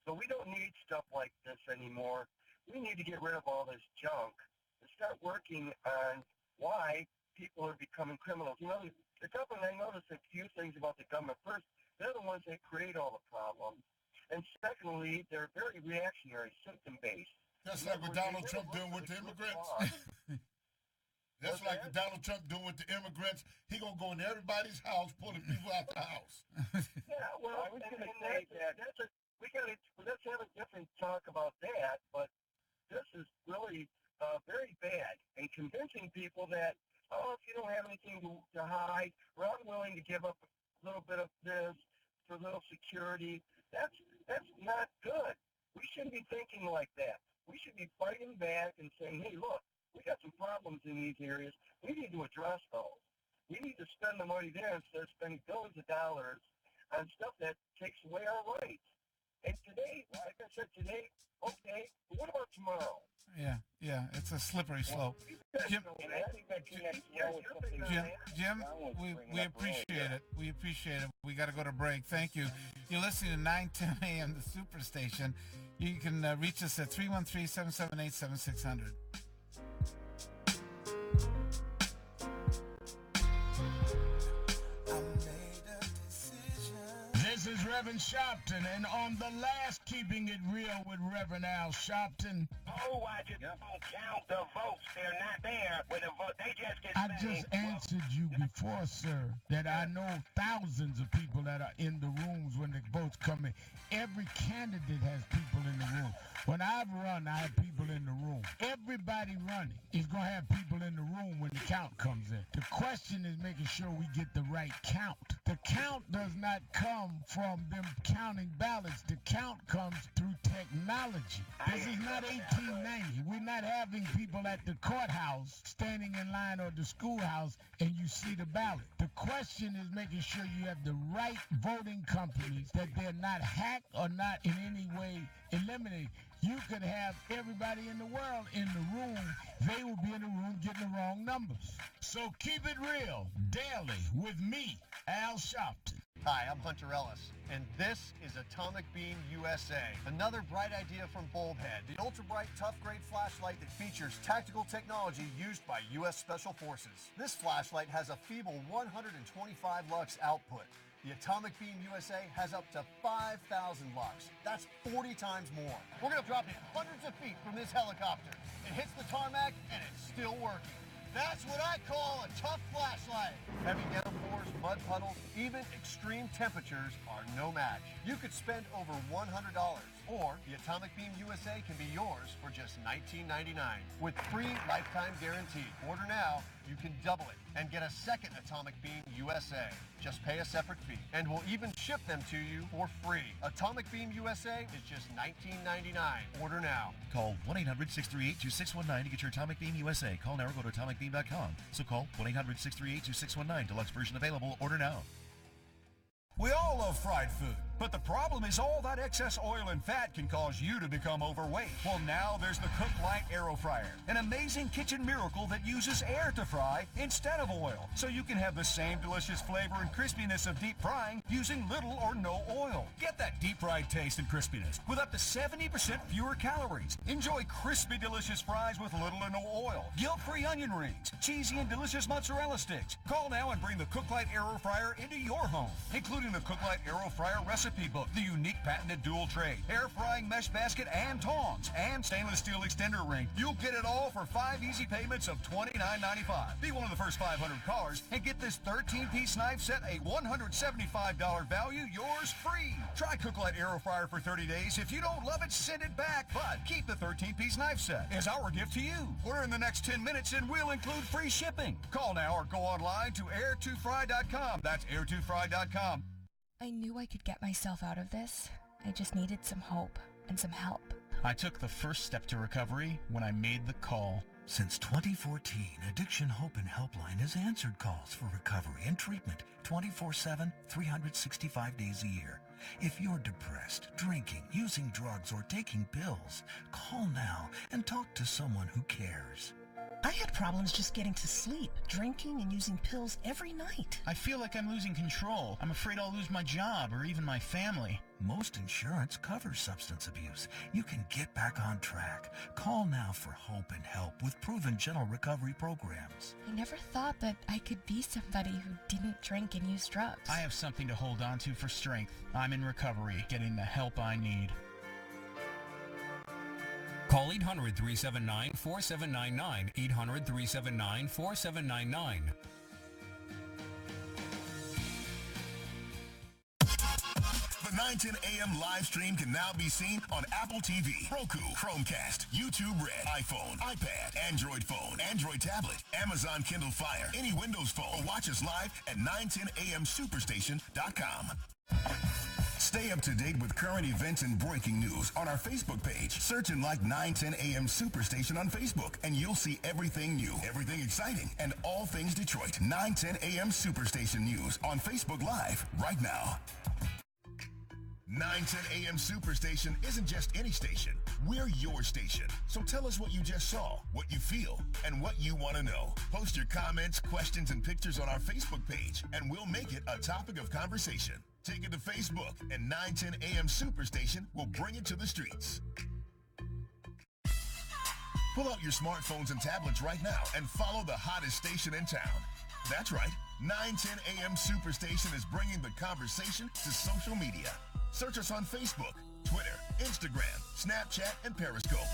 So we don't need stuff like this anymore. We need to get rid of all this junk and start working on why people are becoming criminals. You know, the government, I noticed a few things about the government. First, they're the ones that create all the problems. And secondly, they're very reactionary, symptom-based. That's like what Donald Trump doing with the immigrants. That's like what Donald Trump doing with the immigrants. He gonna go in everybody's house, pulling people out the house. Yeah, well, I was going to say that. Let's have a different talk about that. But this is really very bad, and convincing people that, if you don't have anything to hide, we're unwilling to give up a little bit of this for a little security. That's not good. We shouldn't be thinking like that. We should be fighting back and saying, hey, look, we got some problems in these areas. We need to address those. We need to spend the money there instead of spending billions of dollars on stuff that takes away our rights. And today, like I said, today, okay, but what about tomorrow? Yeah, it's a slippery slope. Jim, we appreciate it. We appreciate it. We got to go to break. Thank you. You're listening to 910 a.m. the Superstation. You can reach us at 313-778-7600. This is Reverend Sharpton, and on the last Keeping It Real with Reverend Al Sharpton. Oh, I just don't count the votes. They're not there when the vote. They just get. I just answered you before, sir, that I know thousands of people that are in the rooms when the votes come in. Every candidate has people in the room. When I've run, I have people in the room. Everybody running is going to have people in the room when the count comes in. The question is making sure we get the right count. The count does not come from them counting ballots. The count comes through technology. This is not 1890. We're not having people at the courthouse standing in line or the schoolhouse and you see the ballot. The question is making sure you have the right voting companies, that they're not hacked or not in any way eliminated. You could have everybody in the world in the room. They will be in the room getting the wrong numbers. So keep it real daily with me, Al Sharpton. Hi, I'm Hunter Ellis, and this is Atomic Beam USA. Another bright idea from Bulbhead, the ultra-bright, tough-grade flashlight that features tactical technology used by U.S. Special Forces. This flashlight has a feeble 125 lux output. The Atomic Beam USA has up to 5,000 lux. That's 40 times more. We're going to drop it hundreds of feet from this helicopter. It hits the tarmac, and it's still working. That's what I call a tough flashlight. Heavy downpours, mud puddles, even extreme temperatures are no match. You could spend over $100, or the Atomic Beam USA can be yours for just $19.99 with free lifetime guarantee. Order now, you can double it and get a second Atomic Beam USA. Just pay a separate fee, and we'll even ship them to you for free. Atomic Beam USA is just $19.99. Order now. Call 1-800-638-2619 to get your Atomic Beam USA. Call now or go to atomicbeam.com. So call 1-800-638-2619. Deluxe version available. Order now. We all love fried food, but the problem is all that excess oil and fat can cause you to become overweight. Well, now there's the Cook-Light Aero Fryer, an amazing kitchen miracle that uses air to fry instead of oil, so you can have the same delicious flavor and crispiness of deep frying using little or no oil. Get that deep-fried taste and crispiness with up to 70% fewer calories. Enjoy crispy, delicious fries with little or no oil, guilt-free onion rings, cheesy and delicious mozzarella sticks. Call now and bring the Cook-Light Aero Fryer into your home, including the Cook-Light Aero Fryer recipe book, the unique patented dual tray, air frying mesh basket and tongs, and stainless steel extender ring. You'll get it all for 5 easy payments of $29.95. Be one of the first 500 callers and get this 13-piece knife set, a $175 value, yours free. Try Cook-Light Aero Fryer for 30 days. If you don't love it, send it back, but keep the 13-piece knife set as our gift to you. Order in the next 10 minutes and we'll include free shipping. Call now or go online to air2fry.com. That's air2fry.com. I knew I could get myself out of this. I just needed some hope and some help. I took the first step to recovery when I made the call. Since 2014, Addiction Hope and Helpline has answered calls for recovery and treatment 24/7, 365 days a year. If you're depressed, drinking, using drugs, or taking pills, call now and talk to someone who cares. I had problems just getting to sleep, drinking and using pills every night. I feel like I'm losing control. I'm afraid I'll lose my job or even my family. Most insurance covers substance abuse. You can get back on track. Call now for hope and help with proven gentle recovery programs. I never thought that I could be somebody who didn't drink and use drugs. I have something to hold on to for strength. I'm in recovery, getting the help I need. Call 800-379-4799, 800-379-4799. The 910 AM live stream can now be seen on Apple TV, Roku, Chromecast, YouTube Red, iPhone, iPad, Android phone, Android tablet, Amazon Kindle Fire, any Windows phone. Or watch us live at 910amsuperstation.com. Stay up to date with current events and breaking news on our Facebook page. Search and like 910 AM Superstation on Facebook, and you'll see everything new, everything exciting, and all things Detroit. 910 AM Superstation News on Facebook Live right now. 910 AM Superstation isn't just any station. We're your station. So tell us what you just saw, what you feel, and what you want to know. Post your comments, questions, and pictures on our Facebook page, and we'll make it a topic of conversation. Take it to Facebook, and 910 AM Superstation will bring it to the streets. Pull out your smartphones and tablets right now and follow the hottest station in town. That's right. 910 AM Superstation is bringing the conversation to social media. Search us on Facebook, Twitter, Instagram, Snapchat, and Periscope.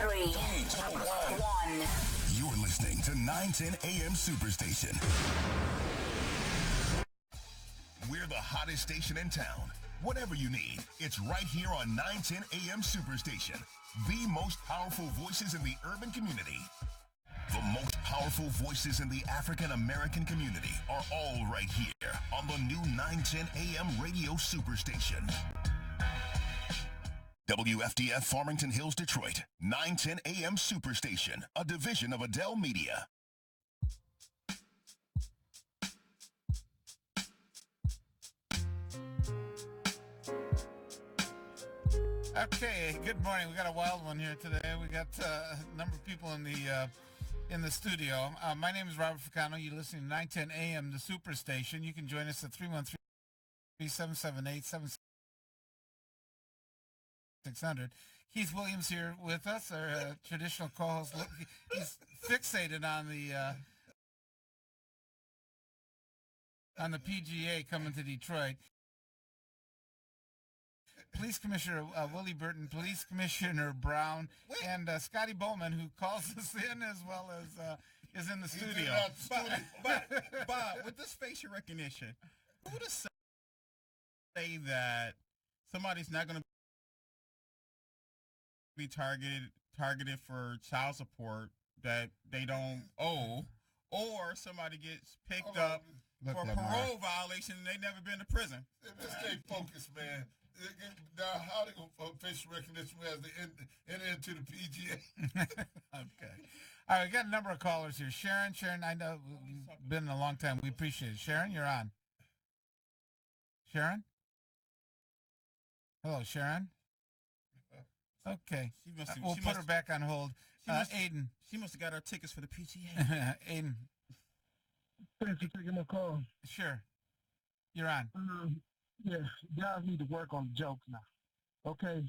Three, two, one. You're listening to 910 AM Superstation. We're the hottest station in town. Whatever you need, it's right here on 910 AM Superstation. The most powerful voices in the urban community. The most powerful voices in the African American community are all right here on the new 910 AM radio superstation. WFDF Farmington Hills, Detroit, 910 AM Superstation, a division of Adele Media. Okay, good morning. We got a wild one here today. We got a number of people in the studio. My name is Robert Ficano. You're listening to 910 AM, the Superstation. You can join us at 313-778-7600. Keith Williams here with us, our traditional co-host. He's fixated on the PGA coming to Detroit. Police Commissioner Willie Burton, Police Commissioner Brown, and Scotty Boman, who calls us in as well as is in the studio. Bob, with this facial recognition, who would say that somebody's not going to be targeted for child support that they don't owe, or somebody gets picked up for a parole violation and they never been to prison? Just stay focused, man. Now, how they gonna facial recognition as they enter into the PGA? Okay. All right, we got a number of callers here. Sharon, I know you've been a long time. We appreciate it. Sharon, you're on. Sharon? Hello, Sharon? Okay. We'll put her back on hold. Aiden. She must have got our tickets for the PGA. Aiden. Thanks for taking my call. Sure. You're on. Yeah, guys need to work on jokes now. Okay,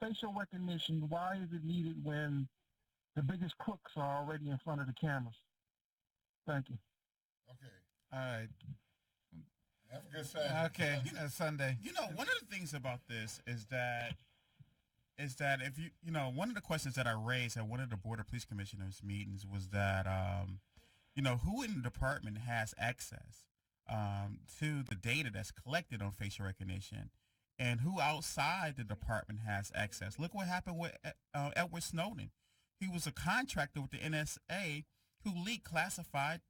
facial recognition, why is it needed when the biggest crooks are already in front of the cameras? Thank you. Okay. All right. Have a good Sunday. Okay, Sunday. You know, one of the things about this is that if one of the questions that I raised at one of the Board of Police Commissioners meetings was that, who in the department has access to the data that's collected on facial recognition, and who outside the department has access. Look what happened with Edward Snowden. He was a contractor with the NSA who leaked classified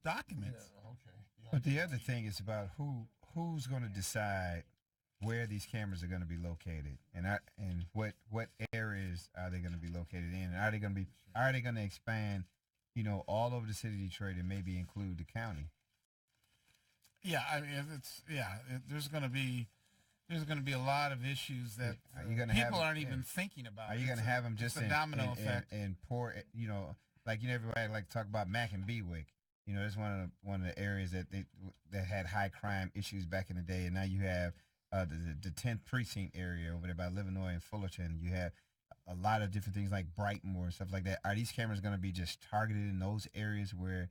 documents. Yeah, okay. Yeah. But the other thing is about who's going to decide where these cameras are going to be located, and what areas are they going to be located in, and are they going to expand, all over the city of Detroit and maybe include the county? Yeah, I mean, there's going to be a lot of issues that people aren't even thinking about. Are you going to have them just a domino effect and pour, everybody like to talk about Mack and Bewick. It's one of the areas that had high crime issues back in the day, and now you have the 10th precinct area over there by Livernois and Fullerton. You have a lot of different things like Brightmoor and stuff like that. Are these cameras going to be just targeted in those areas where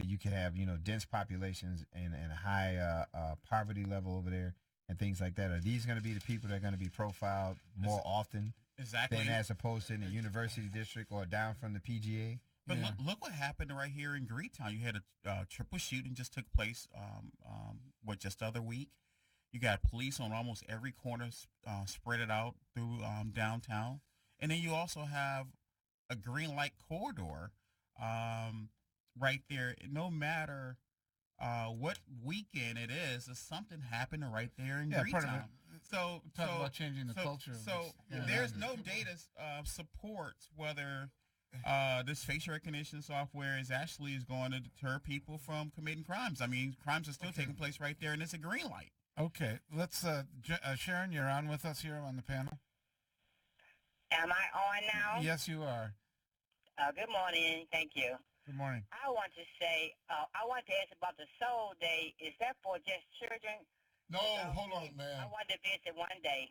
you can have, dense populations and a high poverty level over there and things like that? Are these going to be the people that are going to be profiled more often than as opposed to in the university district or down from the PGA? But look what happened right here in Greetown. You had a triple shooting just took place, just the other week. You got police on almost every corner spread it out through downtown. And then you also have a Greanlight corridor right there. No matter what weekend it is, there's something happening right there in Greetown. Part of it. So talk about changing the culture. So there's no data supports whether this facial recognition software is going to deter people from committing crimes. I mean, crimes are still taking place right there, and it's a green light. Okay, let's, Sharon, you're on with us here on the panel. Am I on now? Yes, you are. Good morning. Thank you. Good morning. I want to say, I want to ask about the Soul Day. Is that for just children? No, hold on, ma'am. I want to visit one day.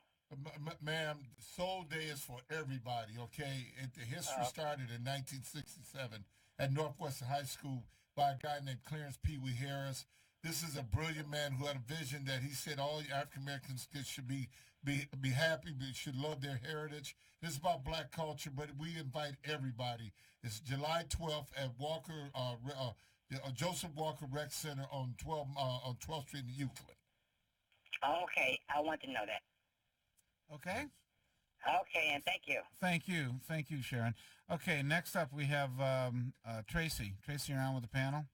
Ma'am, Soul Day is for everybody, okay? The history started in 1967 at Northwestern High School by a guy named Clarence Pee Wee Harris. This is a brilliant man who had a vision that he said all African Americans should be happy, should love their heritage. This is about black culture, but we invite everybody. It's July 12th at Joseph Walker Rec Center on 12th Street in Euclid. Okay, I want to know that. Okay. Okay, and thank you. Thank you, Sharon. Okay, next up we have Tracy. Tracy, you're on with the panel.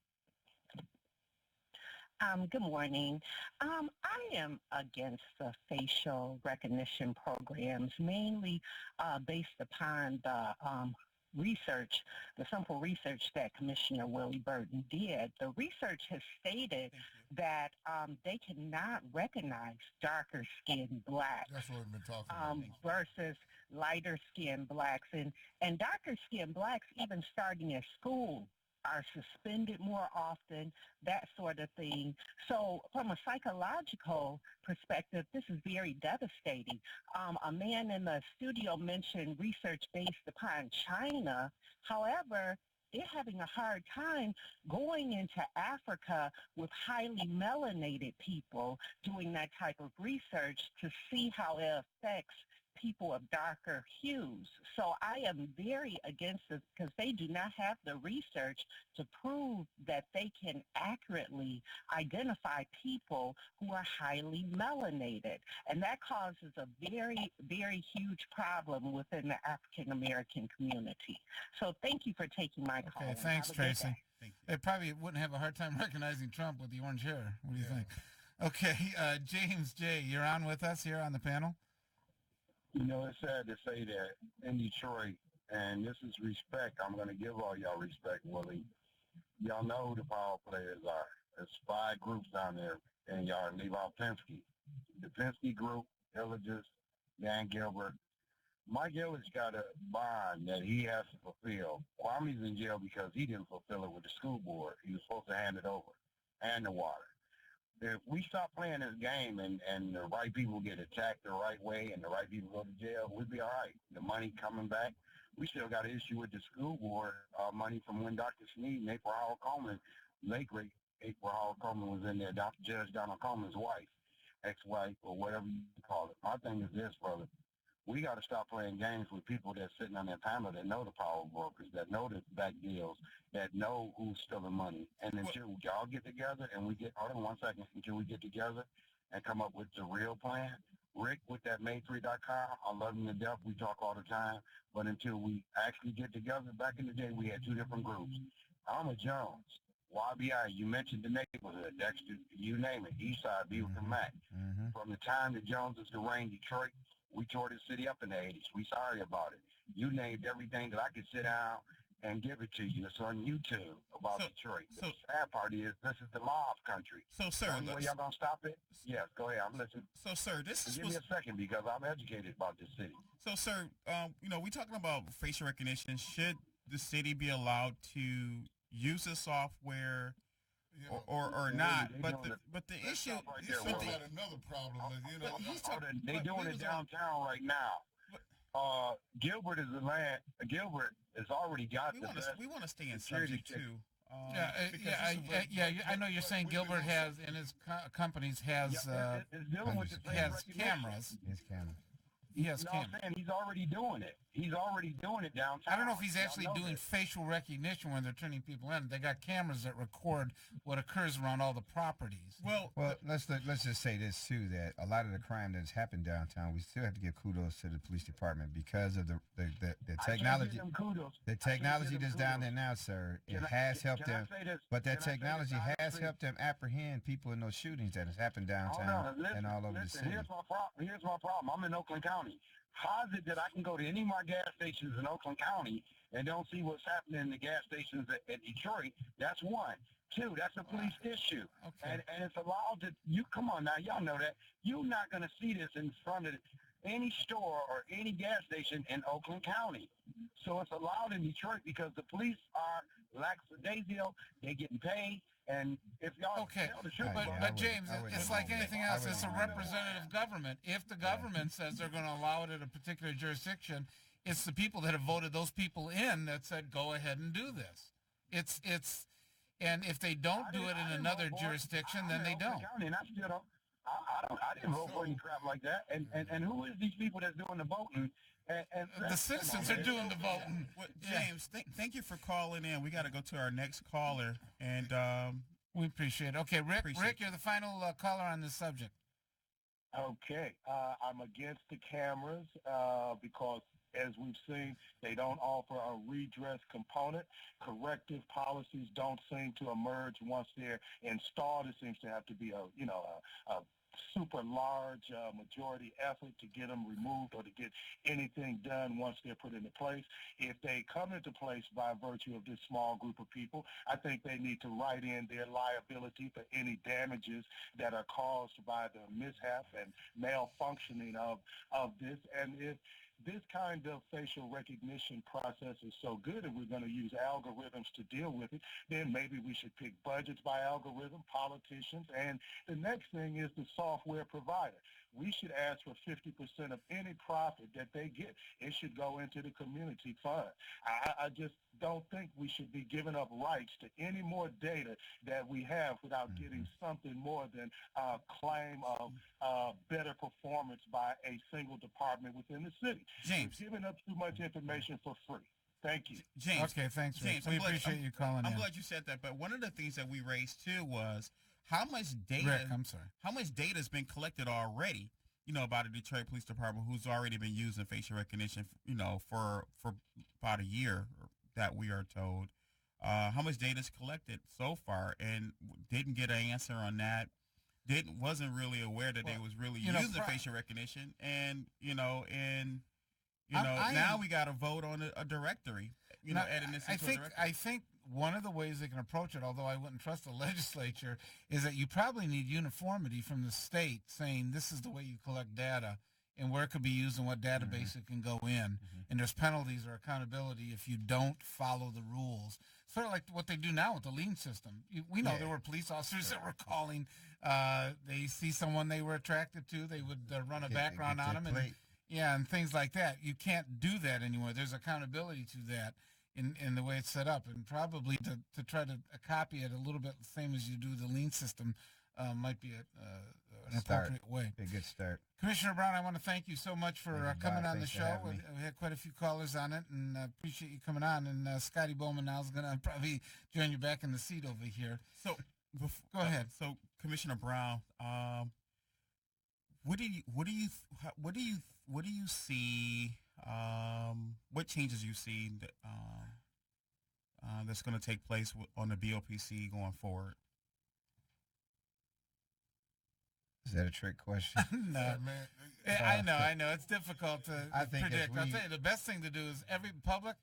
Good morning. I am against the facial recognition programs, mainly based upon the simple research that Commissioner Willie Burton did. The research has stated that they cannot recognize darker-skinned blacks. That's what we've been talking about. Versus lighter-skinned blacks. And darker-skinned blacks, even starting at school, are suspended more often, that sort of thing. So from a psychological perspective, this is very devastating. A man in the studio mentioned research based upon China. However, they're having a hard time going into Africa with highly melanated people doing that type of research to see how it affects people of darker hues. So I am very against this because they do not have the research to prove that they can accurately identify people who are highly melanated. And that causes a very, very huge problem within the African American community. So thank you for taking my call. Okay, thanks, Tracy. They probably wouldn't have a hard time recognizing Trump with the orange hair. What do you think? Okay, James J., you're on with us here on the panel. You know, it's sad to say that in Detroit, and this is respect. I'm going to give all y'all respect, Willie. Y'all know who the power players are. There's 5 groups down there, and y'all leave out Penske. The Penske group, Illiges, Dan Gilbert. Mike Illich got a bond that he has to fulfill. Kwame's in jail because he didn't fulfill it with the school board. He was supposed to hand it over, and the water. If we stop playing this game and the right people get attacked the right way and the right people go to jail, we'll be all right. The money coming back. We still got an issue with the school board money from when Dr. Sneed and April Howard Coleman, late great April Howard Coleman was in there, Judge Donald Coleman's wife, ex-wife, or whatever you call it. My thing is this, brother. We got to stop playing games with people that's sitting on that panel that know the power brokers, that know the back deals, that know who's stealing money. And until y'all get together and we get, hold on one second, until we get together and come up with the real plan. Rick with that May3.com, I love him to death. We talk all the time. But until we actually get together, back in the day, we had 2 different groups. Alma Jones, YBI, you mentioned the neighborhood, Dexter, you name it, Eastside, Beaver, and Mac. From the time the Joneses to reign Detroit, we tore the city up in the 80s. We sorry about it. You named everything that I could sit down and give it to you. It's on YouTube about Detroit. The sad part is this is the mob country. So, sir, the way y'all gonna stop it? Yes, go ahead. I'm listening. So, sir, give me a second because I'm educated about this city. So, sir, you know, we're talking about facial recognition. Should the city be allowed to use the software? Or not, but the issue. But another problem, you know. They doing it downtown right now. Gilbert is the land. Gilbert has already got the best. We want to stay in subject too. I know you're saying Gilbert has in his companies has cameras. He has cameras. And he's already doing it. He's already doing it downtown. I don't know if he's actually doing facial recognition when they're turning people in. They got cameras that record what occurs around all the properties. Well, let's just say this too, that a lot of the crime that's happened downtown, we still have to give kudos to the police department because of the technology. The technology that's down there now, sir, it has helped them. But that technology has helped them apprehend people in those shootings that has happened downtown and all over the city. Here's my problem. I'm in Oakland County. How is it that I can go to any of my gas stations in Oakland County and don't see what's happening in the gas stations at Detroit? That's one. Two, that's a police issue. Okay. And it's allowed to, you come on now, y'all know that. You're not going to see this in front of any store or any gas station in Oakland County. So it's allowed in Detroit because the police are lackadaisical, they're getting paid, and if y'all tell the truth, but James, it's like anything else. It's a representative government. If the government says they're going to allow it in a particular jurisdiction, it's the people that have voted those people in that said go ahead and do this. And if they don't do it in another jurisdiction, then they don't. County, and I still don't. I didn't vote for any crap like that. And who is these people that's doing the voting? And the citizens are doing the voting. Well, James, thank you for calling in. We got to go to our next caller, and we appreciate it. Okay, Rick, you're the final caller on this subject. Okay, I'm against the cameras because, as we've seen, they don't offer a redress component. Corrective policies don't seem to emerge once they're installed. It seems to have to be a super large majority effort to get them removed or to get anything done once they're put into place. If they come into place by virtue of this small group of people, I think they need to write in their liability for any damages that are caused by the mishap and malfunctioning of this. And if this kind of facial recognition process is so good and we're going to use algorithms to deal with it, then maybe we should pick budgets by algorithm, politicians, and the next thing is the software provider. We should ask for 50% of any profit that they get. It should go into the community fund. I just don't think we should be giving up rights to any more data that we have without getting something more than a claim of better performance by a single department within the city. James. We're giving up too much information for free. Thank you. James. Okay, thanks, Rick. James, we appreciate you calling in. I'm glad you said that, but one of the things that we raised too was how much data Rick, I'm sorry. How much data has been collected already, by the Detroit Police Department, who's already been using facial recognition, for about a year, that we are told. How much data is collected so far, and didn't get an answer on that. Wasn't really aware that they was really using facial recognition, and now we got to vote on a directory. Adding this into a directory. I think one of the ways they can approach it, although I wouldn't trust the legislature, is that you probably need uniformity from the state saying this is the way you collect data and where it could be used and what database it can go in. And there's penalties or accountability if you don't follow the rules. Sort of like what they do now with the lien system. We know there were police officers that were calling. They see someone they were attracted to. They would run a background on them. And things like that. You can't do that anymore. There's accountability to that in the way it's set up. And probably to try to copy it a little bit the same as you do the lien system might be an appropriate way. A good start. Commissioner Brown, I want to thank you so much for coming on the show. We had quite a few callers on it, and appreciate you coming on. And Scotty Boman now is going to probably join you back in the seat over here. So go ahead. So Commissioner Brown, what do you see? What changes you see that's going to take place on the BOPC going forward? Is that a trick question? No, man. I know. It's difficult to predict. I'll tell you, the best thing to do is every public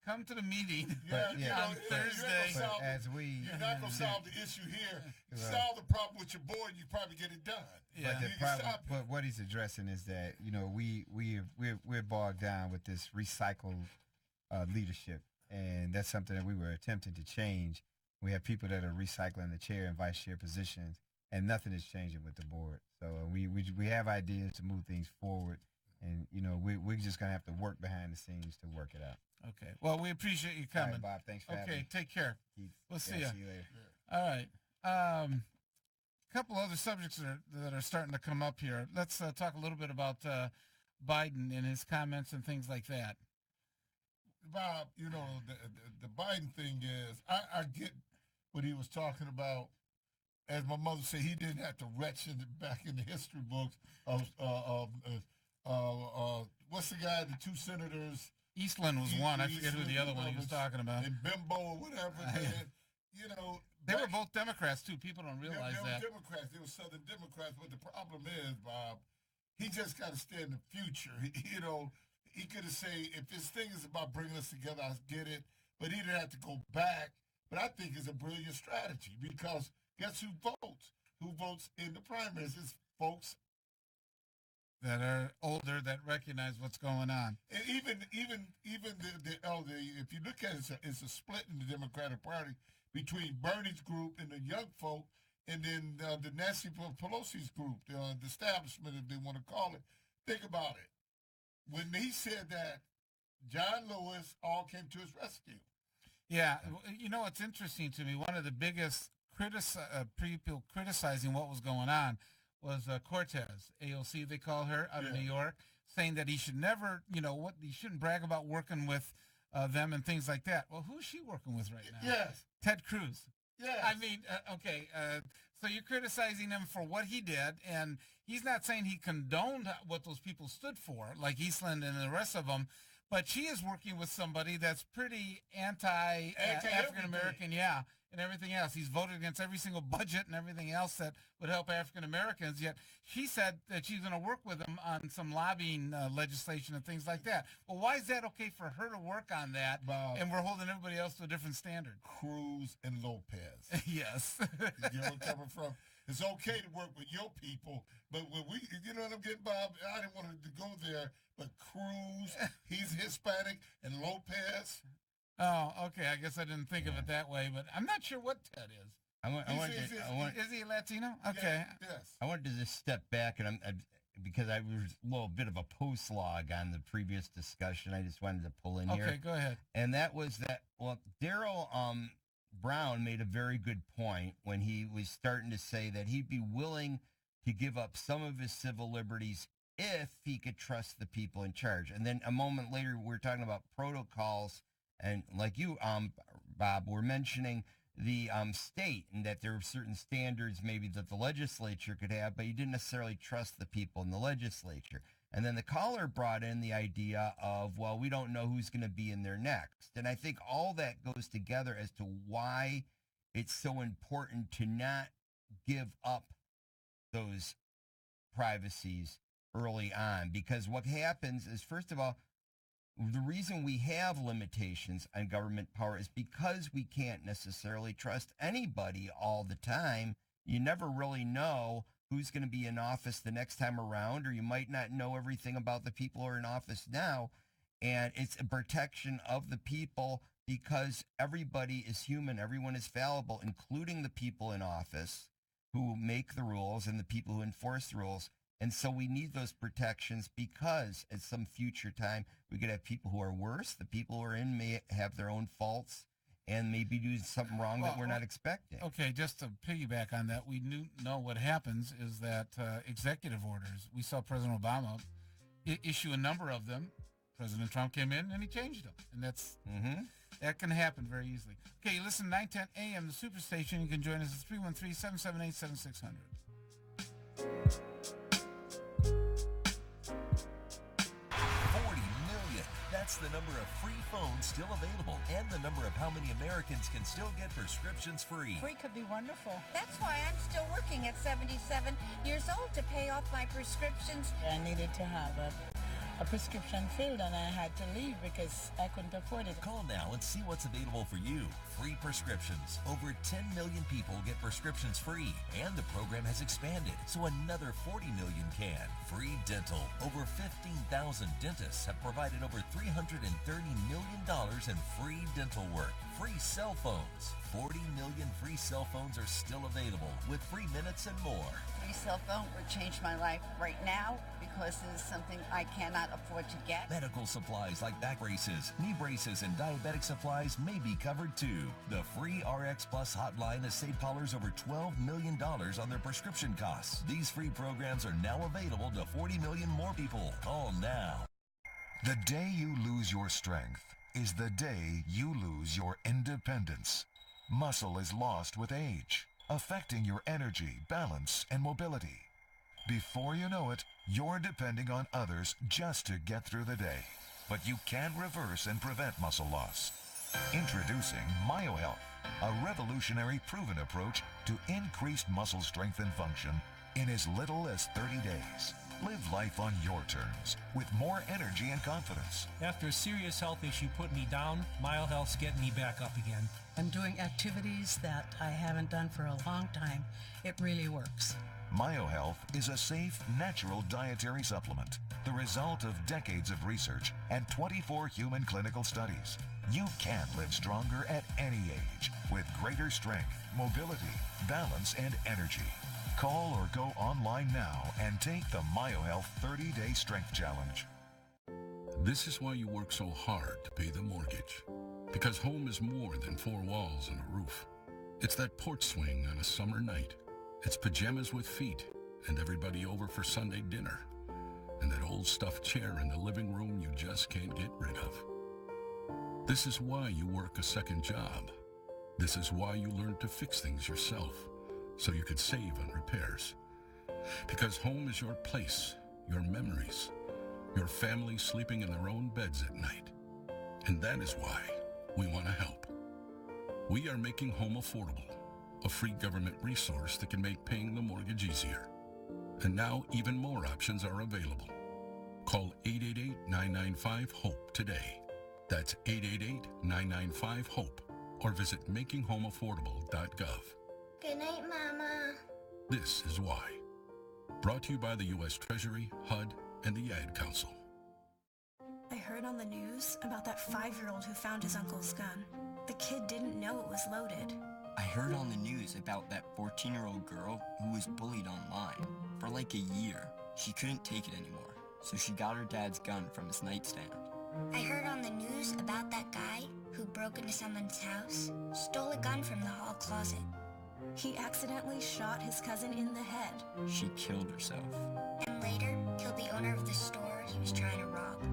come to the meeting on Thursday. You're not going to solve the issue here. You solve the problem with your board, you probably get it done. Yeah. But what he's addressing is that we're bogged down with this recycled leadership, and that's something that we were attempting to change. We have people that are recycling the chair and vice chair positions, and nothing is changing with the board. So we have ideas to move things forward, and we're just gonna have to work behind the scenes to work it out. Okay. Well, we appreciate you coming. All right, Bob. Thanks for having me. Okay. Take care. We'll see you. See you later. All right. A couple other subjects that are starting to come up here. Let's talk a little bit about Biden and his comments and things like that. Bob, the Biden thing is, I get what he was talking about. As my mother said, he didn't have to retch it back in the history books of what's the guy, the two senators? Eastland was one. I forget who the other one he was talking about. And Bimbo or whatever. They were both Democrats, too. People don't realize they that. They were Democrats. They were Southern Democrats. But the problem is, Bob, he just got to stay in the future. He could have said, if this thing is about bringing us together, I get it, but he didn't have to go back. But I think it's a brilliant strategy because guess who votes? Who votes in the primaries? It's folks that are older that recognize what's going on. And even the elder, if you look at it, it's a split in the Democratic Party between Bernie's group and the young folk, and then the Nancy Pelosi's group, the establishment, if they want to call it. Think about it. When he said that, John Lewis all came to his rescue. Yeah, it's interesting to me. One of the biggest people criticizing what was going on was Cortez, AOC they call her, out of New York, saying that he should never, he shouldn't brag about working with them and things like that. Well, who's she working with right now? Yes. Ted Cruz. Yes. I mean, okay, so you're criticizing him for what he did, and he's not saying he condoned what those people stood for, like Eastland and the rest of them, but she is working with somebody that's pretty anti-African-American, and everything else. He's voted against every single budget and everything else that would help African-Americans, yet she said that she's going to work with him on some lobbying legislation and things like that. Well, why is that okay for her to work on that, and we're holding everybody else to a different standard? Cruz and Lopez. Yes. You know where I'm coming from? It's okay to work with your people, but when you know what I'm getting, Bob? I didn't want to go there, but Cruz, he's Hispanic, and Lopez. Oh, okay. I guess I didn't think of it that way, but I'm not sure what Ted is. Is he Latino? Okay. Yeah, yes. I wanted to just step back, and because I was a little bit of a post log on the previous discussion. I just wanted to pull in here. Okay, go ahead. And that was that. Well, Darryl Brown made a very good point when he was starting to say that he'd be willing to give up some of his civil liberties if he could trust the people in charge. And then a moment later, we're talking about protocols. And like you, Bob, we're mentioning the state and that there are certain standards maybe that the legislature could have, but you didn't necessarily trust the people in the legislature. And then the caller brought in the idea of, well, we don't know who's going to be in there next. And I think all that goes together as to why it's so important to not give up those privacies early on. Because what happens is, first of all, the reason we have limitations on government power is because we can't necessarily trust anybody all the time. You never really know who's going to be in office the next time around, or you might not know everything about the people who are in office now. And it's a protection of the people because everybody is human. Everyone is fallible, including the people in office who make the rules and the people who enforce the rules. And so we need those protections because at some future time, we could have people who are worse. The people who are in may have their own faults and maybe do something wrong that we're not expecting. Okay, just to piggyback on that, we know what happens is that executive orders, we saw President Obama issue a number of them. President Trump came in and he changed them. And that's that can happen very easily. Okay, you listen 9:10 a.m. the Superstation. You can join us at 313-778-7600. That's the number of free phones still available and the number of how many Americans can still get prescriptions free. Free could be wonderful. That's why I'm still working at 77 years old to pay off my prescriptions. I needed to have a prescription filled and I had to leave because I couldn't afford it. Call now and see what's available for you. Free prescriptions. Over 10 million people get prescriptions free, and the program has expanded, so another 40 million can. Free dental. Over 15,000 dentists have provided over $330 million in free dental work. Free cell phones. 40 million free cell phones are still available with free minutes and more. Free cell phone would change my life right now because it is something I cannot afford to get. Medical supplies like back braces, knee braces, and diabetic supplies may be covered too. The free RX Plus hotline has saved callers over $12 million on their prescription costs. These free programs are now available to 40 million more people. Call now. The day you lose your strength is the day you lose your independence. Muscle is lost with age, affecting your energy, balance, and mobility. Before you know it, you're depending on others just to get through the day. But you can reverse and prevent muscle loss. Introducing MyoHealth, a revolutionary proven approach to increased muscle strength and function in as little as 30 days. Live life on your terms with more energy and confidence. After a serious health issue put me down, MyoHealth's getting me back up again. I'm doing activities that I haven't done for a long time. It really works. MyoHealth is a safe, natural dietary supplement, the result of decades of research and 24 human clinical studies. You can live stronger at any age with greater strength, mobility, balance, and energy. Call or go online now and take the MyoHealth 30-Day Strength Challenge. This is why you work so hard to pay the mortgage. Because home is more than 4 walls and a roof. It's that porch swing on a summer night. It's pajamas with feet and everybody over for Sunday dinner. And that old stuffed chair in the living room you just can't get rid of. This is why you work a second job. This is why you learn to fix things yourself, so you could save on repairs. Because home is your place, your memories, your family sleeping in their own beds at night. And that is why we want to help. We are making home affordable, a free government resource that can make paying the mortgage easier. And now even more options are available. Call 888-995-HOPE today. That's 888-995-HOPE or visit makinghomeaffordable.gov. Good night, Mama. This is why. Brought to you by the U.S. Treasury, HUD, and the Ad Council. I heard on the news about that 5-year-old who found his uncle's gun. The kid didn't know it was loaded. I heard on the news about that 14-year-old girl who was bullied online for like a year. She couldn't take it anymore, so she got her dad's gun from his nightstand. I heard on the news about that guy who broke into someone's house, stole a gun from the hall closet. He accidentally shot his cousin in the head. She killed herself. And later, killed the owner of the store he was trying to rob.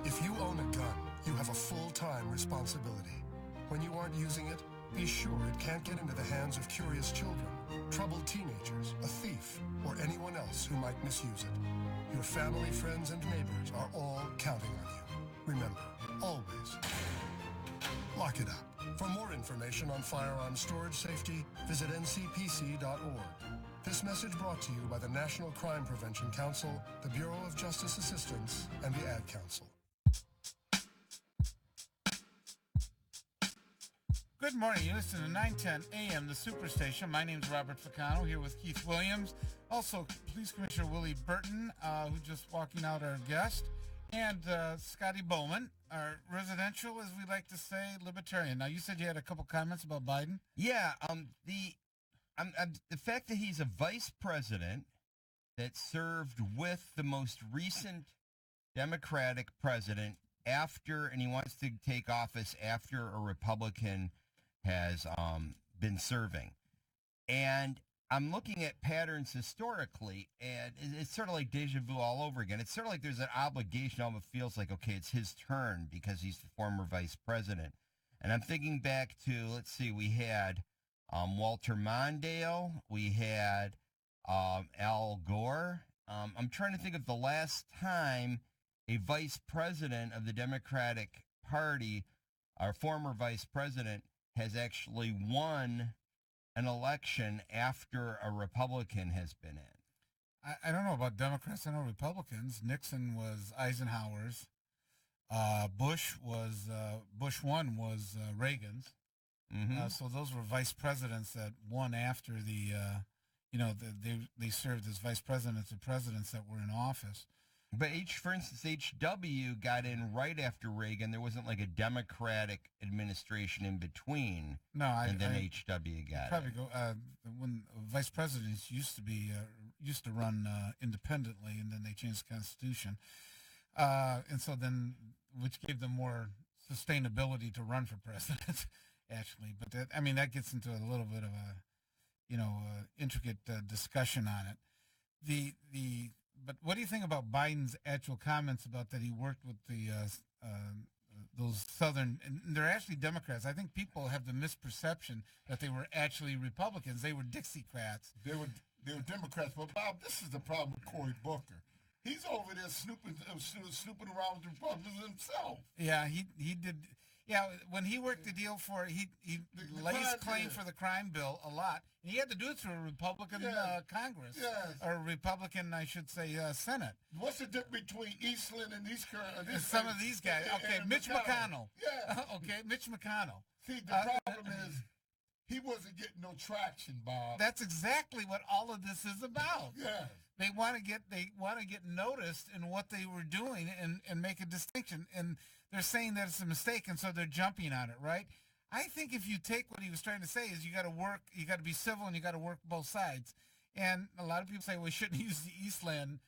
If you own a gun, you have a full-time responsibility. When you aren't using it, be sure it can't get into the hands of curious children, troubled teenagers, a thief, or anyone else who might misuse it. Your family, friends, and neighbors are all counting on you. Remember, always, lock it up. For more information on firearm storage safety, visit ncpc.org. This message brought to you by the National Crime Prevention Council, the Bureau of Justice Assistance, and the Ad Council. Good morning. You listen to 910 AM, the Superstation. My name's Robert Ficano, here with Keith Williams. Also, Police Commissioner Willie Burton, who just walking out our guest, and Scotty Boman, our residential, as we like to say, libertarian. Now, you said you had a couple comments about Biden? Yeah, the fact that he's a vice president that served with the most recent Democratic president after, and he wants to take office after a Republican has been serving. And I'm looking at patterns historically, and it's sort of like deja vu all over again. It's sort of like there's an obligation, almost feels like, okay, it's his turn because he's the former vice president. And I'm thinking back to, let's see, we had Walter Mondale, we had Al Gore. I'm trying to think of the last time a vice president of the Democratic Party, our former vice president, has actually won an election after a Republican has been in. I don't know about Democrats. I know Republicans. Nixon was Eisenhower's. Bush 1 was Reagan's. Mm-hmm. So those were vice presidents that won after they served as vice presidents of presidents that were in office. But for instance, H.W. got in right after Reagan. There wasn't like a Democratic administration in between. No, and then H.W. got probably it. When vice presidents used to run independently, and then they changed the Constitution, and so then which gave them more sustainability to run for president, actually. But that gets into a little bit of a intricate discussion on it. But what do you think about Biden's actual comments about that he worked with those Southern, and they're actually Democrats. I think people have the misperception that they were actually Republicans. They were Dixiecrats. They were Democrats. But Bob, this is the problem with Cory Booker. He's over there snooping around with the Republicans himself. Yeah, he did. Yeah, when he worked the deal for he lays claim for the crime bill a lot, and he had to do it through a Republican Congress or Republican, I should say, Senate. What's the difference between Eastland and these some of these guys? Okay, Mitch McConnell. Yeah. Okay, Mitch McConnell. See, the problem is he wasn't getting no traction, Bob. That's exactly what all of this is about. Yeah. They want to get noticed in what they were doing and make a distinction. And they're saying that it's a mistake, and so they're jumping on it, right? I think if you take what he was trying to say is you got to be civil, and you got to work both sides. And a lot of people say, well, we shouldn't use the Eastland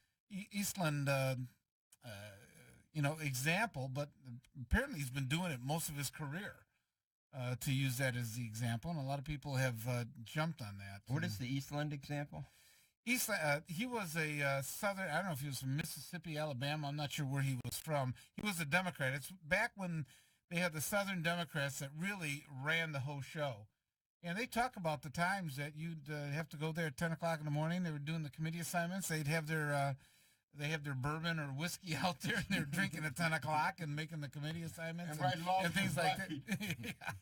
example, but apparently he's been doing it most of his career. To use that as the example, and a lot of people have jumped on that. What is the Eastland example? Eastland, he was a Southern, I don't know if he was from Mississippi, Alabama, I'm not sure where he was from. He was a Democrat. It's back when they had the Southern Democrats that really ran the whole show. And they talk about the times that you'd have to go there at 10 o'clock in the morning. They were doing the committee assignments. They'd have their bourbon or whiskey out there, and they're drinking at 10 o'clock and making the committee assignments and things like that. Yeah.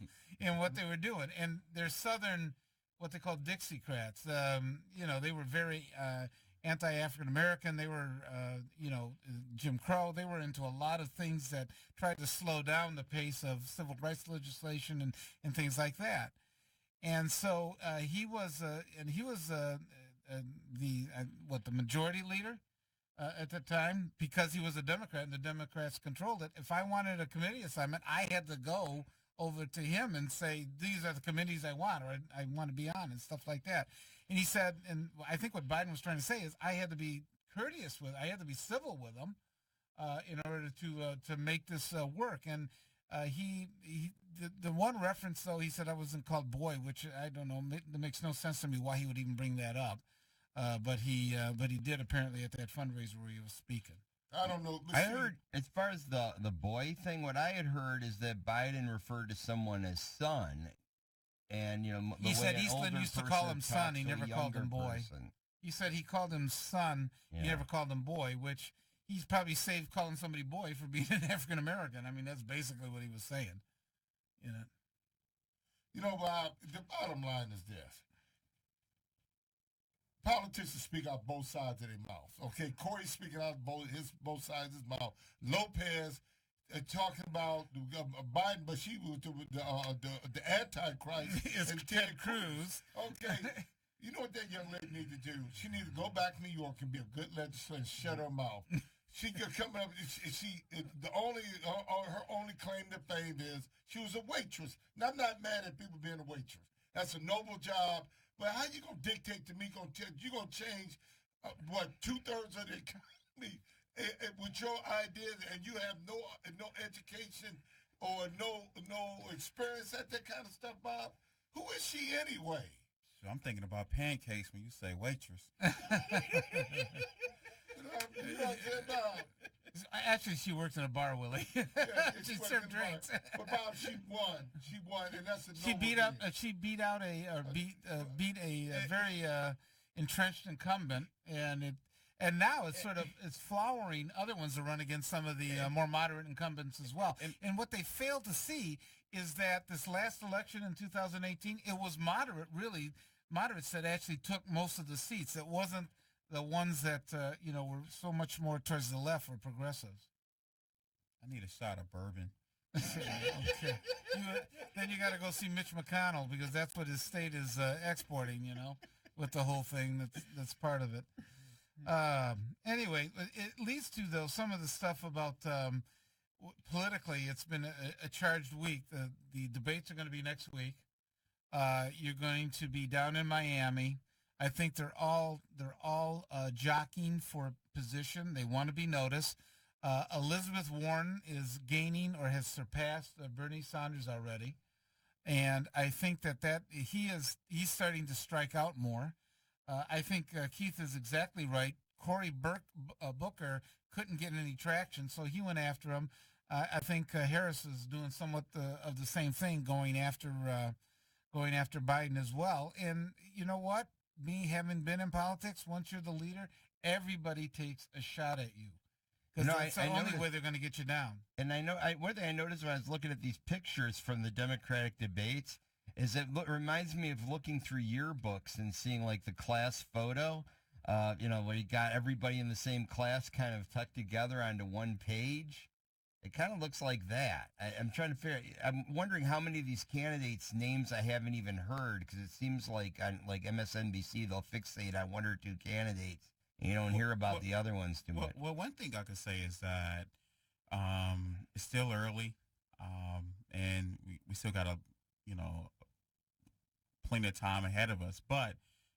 And what they were doing. And they're Southern, what they call Dixiecrats. They were very anti-African American. They were, Jim Crow. They were into a lot of things that tried to slow down the pace of civil rights legislation and things like that. And so he was the majority leader at the time, because he was a Democrat and the Democrats controlled it. If I wanted a committee assignment, I had to go over to him and say, these are the committees I want, or I want to be on, and stuff like that. And he said, and I think what Biden was trying to say is, I had to be courteous I had to be civil with him in order to make this work. And the one reference, though, he said I wasn't called boy, which I don't know, that makes no sense to me why he would even bring that up. But he did apparently at that fundraiser where he was speaking. I don't know. I heard, as far as the boy thing, what I had heard is that Biden referred to someone as son, and he said Eastland used to call him son. He never called him boy. He said he called him son. Yeah. He never called him boy, which he's probably saved calling somebody boy for being an African American. I mean, that's basically what he was saying. Bob, the bottom line is this. Politicians speak out both sides of their mouth. Okay, Corey's speaking out both sides of his mouth. Lopez talking about Biden, but she was the Antichrist. It's Ted Cruz. Okay, you know what that young lady needs to do? She needs to go back to New York and be a good legislator and shut her mouth. She could come up. Her only claim to fame is she was a waitress. Now, I'm not mad at people being a waitress. That's a noble job. But how you gonna dictate to me? You gonna change 2/3 of the economy with your ideas, and you have no education or no experience at that kind of stuff, Bob? Who is she anyway? So I'm thinking about pancakes when you say waitress. Actually, she worked in a bar, Willie. She served drinks. But Bob, she won, and that's a She beat a very entrenched incumbent, and now it's flowering other ones to run against some of the more moderate incumbents as well. And what they failed to see is that this last election in 2018, it was moderates that actually took most of the seats. It wasn't the ones that were so much more towards the left were progressives. I need a shot of bourbon. Okay. Then you got to go see Mitch McConnell, because that's what his state is exporting, with the whole thing. That's part of it. Anyway, it leads to, though, some of the stuff about politically. It's been a charged week. The debates are going to be next week. You're going to be down in Miami. I think they're all jockeying for a position. They want to be noticed. Elizabeth Warren is gaining or has surpassed Bernie Sanders already, and I think that he's starting to strike out more. I think Keith is exactly right. Cory Booker couldn't get any traction, so he went after him. I think Harris is doing somewhat of the same thing, going after Biden as well. And you know what? Me having been in politics, once you're the leader, everybody takes a shot at you. Because No, that's the only way they're going to get you down. And one thing I noticed when I was looking at these pictures from the Democratic debates is it reminds me of looking through yearbooks and seeing like the class photo, where you got everybody in the same class kind of tucked together onto one page. It kind of looks like that. I'm trying to figure. I'm wondering how many of these candidates' names I haven't even heard, because it seems like on like MSNBC they'll fixate on one or two candidates, and you don't hear about the other ones too much. Well, one thing I could say is that it's still early, and we still got plenty of time ahead of us. But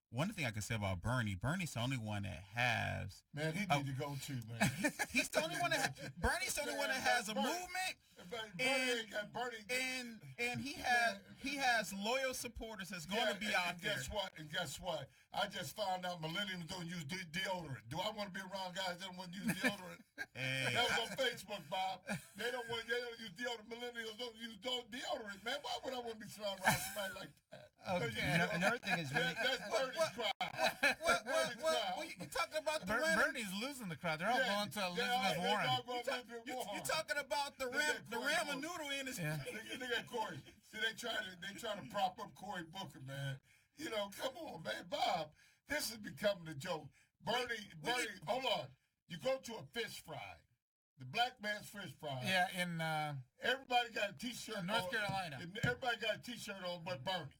one thing I can say about Bernie's the only one that has. Man, he need to go too, man. He's the only one that. Bernie's the only one that has a movement, and he has loyal supporters that's going to be out there. Guess what? I just found out millennials don't use deodorant. Do I want to be around guys that don't want to use deodorant? That was on Facebook, Bob. They don't use deodorant. Millennials don't use deodorant, man. Why would I want to be surrounded by somebody like that? Okay. Another thing is that's Bernie's crowd. You talking about Bernie's losing the crowd. They're all going to Elizabeth Warren. You're talking about the ramen noodle in his. Look at Cory. See, they trying to prop up Cory Booker, man. Come on, man. Bob, this is becoming a joke. Bernie, hold on. You go to a fish fry, the black man's fish fry. Yeah, in everybody got a T-shirt in North Carolina. Everybody got a T-shirt on, but Bernie.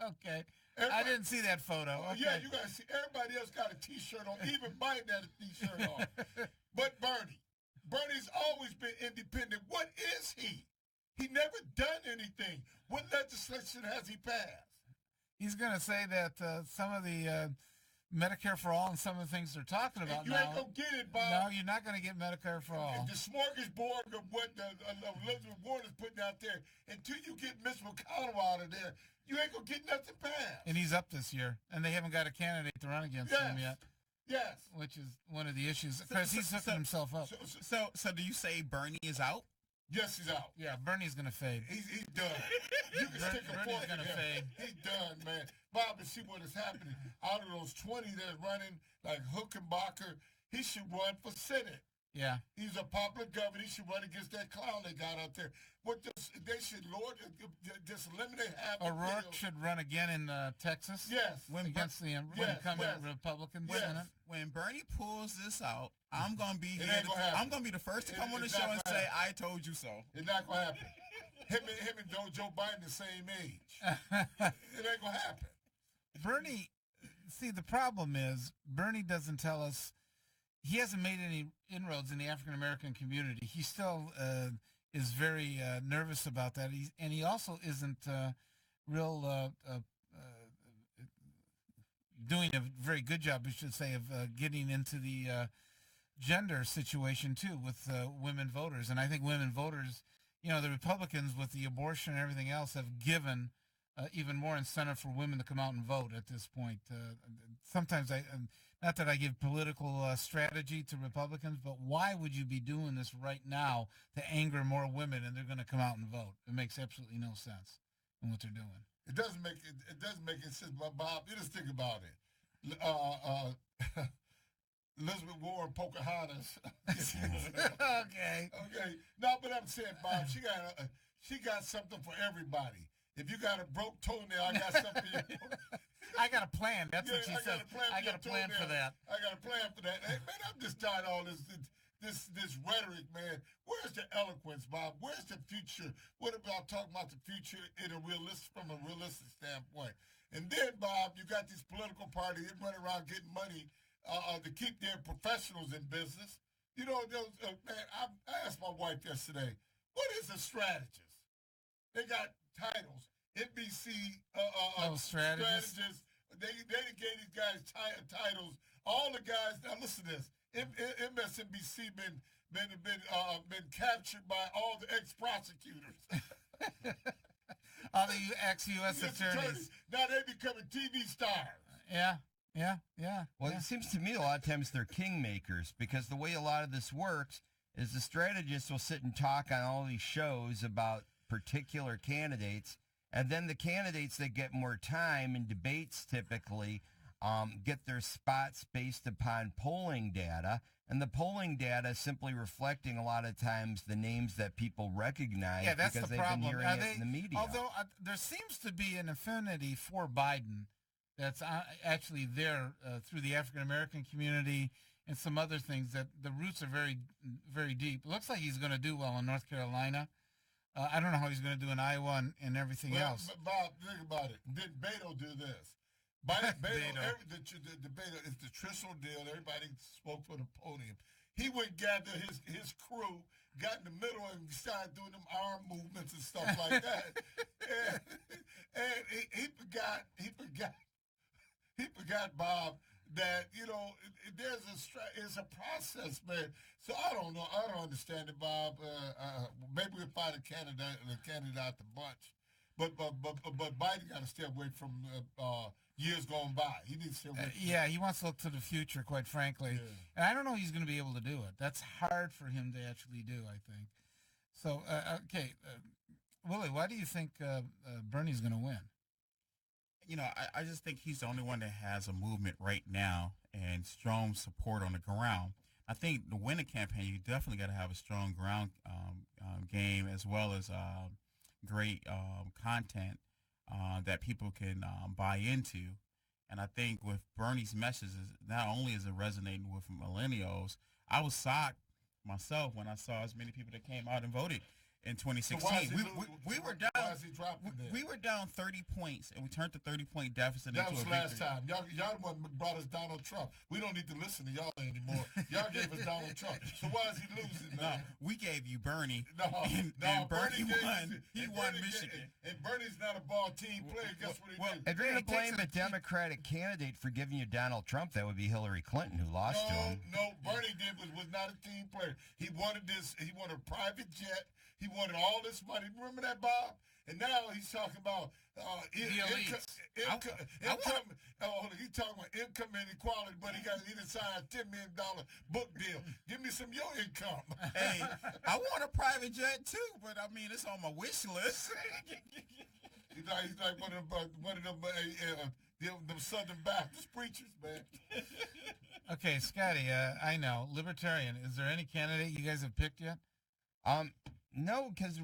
Okay. I didn't see that photo. Okay. Yeah, you got to see. Everybody else got a T-shirt on. Even Biden had a T-shirt on. But Bernie. Bernie's always been independent. What is he? He never done anything. What legislation has he passed? He's going to say that some of the Medicare for all and some of the things they're talking about you ain't going to get it, Bob. No, you're not going to get Medicare for all. The smorgasbord of what Elizabeth Warren is putting out there, until you get Mitch McConnell out of there, you ain't going to get nothing passed. And he's up this year, and they haven't got a candidate to run against him yet. Yes. Which is one of the issues, because he's hooking himself up. So do you say Bernie is out? Yes, he's out. Yeah, Bernie's going to fade. He's done. You can stick a fork in him. Fade. He's done, man. Bob, and see what is happening. Out of those 20 that's running, like Huckenbacher, he should run for Senate. Yeah. He's a popular governor. He should run against that clown they got out there. They should, Lord, just eliminate half the O'Rourke bill. should run again in Texas. Yes. Against the incumbent Republican Senate. When Bernie pulls this out, I'm gonna be here. I'm gonna be the first to come on the show and say, "I told you so." It's not gonna happen. Him and Joe Biden the same age. It ain't gonna happen. Bernie, see, the problem is Bernie doesn't tell us. He hasn't made any inroads in the African American community. He still is very nervous about that. He also isn't doing a very good job, I should say, of getting into the gender situation too with women voters. And I think women voters, the Republicans with the abortion and everything else have given even more incentive for women to come out and vote at this point. Sometimes not that I give political strategy to Republicans, but why would you be doing this right now to anger more women and they're going to come out and vote? It makes absolutely no sense in what they're doing. It doesn't make any sense, Bob. You just think about it. Elizabeth Warren, Pocahontas. Okay. No, but I'm saying, Bob, she got something for everybody. If you got a broke toenail, I got something for you. I got a plan. That's what she said. I got a plan for that. I got a plan for that. Hey, man, I'm just tired of all this rhetoric, man. Where's the eloquence, Bob? Where's the future? What about talking about the future from a realistic standpoint? And then, Bob, you got these political parties that run around getting money to keep their professionals in business. Man, I asked my wife yesterday, what is a strategist? They got titles. NBC strategists. They gave these guys titles. All the guys. Now listen to this. MSNBC been captured by all the ex-prosecutors. All the ex-U.S. attorneys. Now they becoming TV stars. Yeah. Well, it seems to me a lot of times they're kingmakers, because the way a lot of this works is the strategists will sit and talk on all these shows about particular candidates, and then the candidates that get more time in debates typically get their spots based upon polling data, And the polling data is simply reflecting a lot of times the names that people recognize that's because the they've problem. been hearing it in the media. Although there seems to be an affinity for Biden that's actually there through the African American community and some other things, that the roots are very, very deep. It looks like he's going to do well in North Carolina. I don't know how he's going to do in Iowa and everything else. But Bob, think about it. Did Beto do this? Beto, the Beto is the Trissel deal. Everybody spoke for the podium. He would gather his crew, got in the middle, and started doing them arm movements and stuff like that. and he forgot, Bob, that there's a process, man. So I don't know. I don't understand it, Bob. Maybe we'll find a candidate out the bunch. But Biden got to stay away from years gone by. He needs to stay away. He wants to look to the future, quite frankly. Yeah. And I don't know he's going to be able to do it. That's hard for him to actually do, I think. So, okay. Willie, why do you think Bernie's going to win? I just think he's the only one that has a movement right now and strong support on the ground. I think to win a campaign, you definitely got to have a strong ground game as well as great content that people can buy into. And I think with Bernie's messages, not only is it resonating with millennials, I was shocked myself when I saw as many people that came out and voted in 2016. So we were down. Why is he dropping there? We were down 30 points, and we turned the 30-point deficit that into a was last victory. time. Y'all brought us Donald Trump. We don't need to listen to y'all anymore. Y'all gave us Donald Trump. So why is he losing, man? No, we gave you Bernie. And Bernie won. He won Michigan. And Bernie's not a ball team player. Guess what he did? If you're going to blame a Democratic candidate for giving you Donald Trump, that would be Hillary Clinton, who lost to him. No, Bernie was not a team player. He wanted this. He wanted a private jet. He wanted all this money. Remember that, Bob? And now he's talking about income. He's talking about income inequality, but he done signed a $10 million book deal. Give me some of your income. Hey, I want a private jet too, but I mean it's on my wish list. he's like one of them Southern Baptist preachers, man. Okay, Scotty. I know Libertarian. Is there any candidate you guys have picked yet? No, because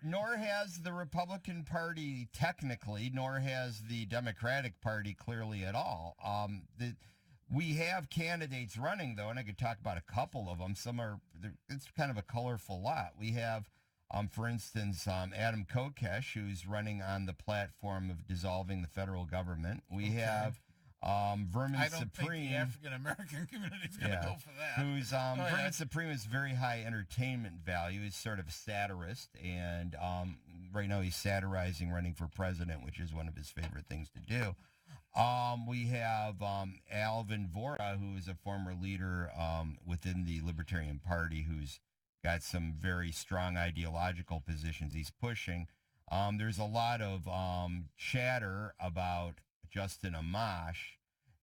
nor has the Republican Party technically, nor has the Democratic Party clearly at all. We have candidates running, though, and I could talk about a couple of them. It's kind of a colorful lot. We have, for instance, Adam Kokesh, who's running on the platform of dissolving the federal government. We have Vermin I don't Supreme. think the African American community is going to go for that. Who's Vermin Supreme is very high entertainment value. He's sort of a satirist, and right now he's satirizing running for president, which is one of his favorite things to do. We have Alvin Vora, who is a former leader within the Libertarian Party, who's got some very strong ideological positions he's pushing. There's a lot of chatter about Justin Amash,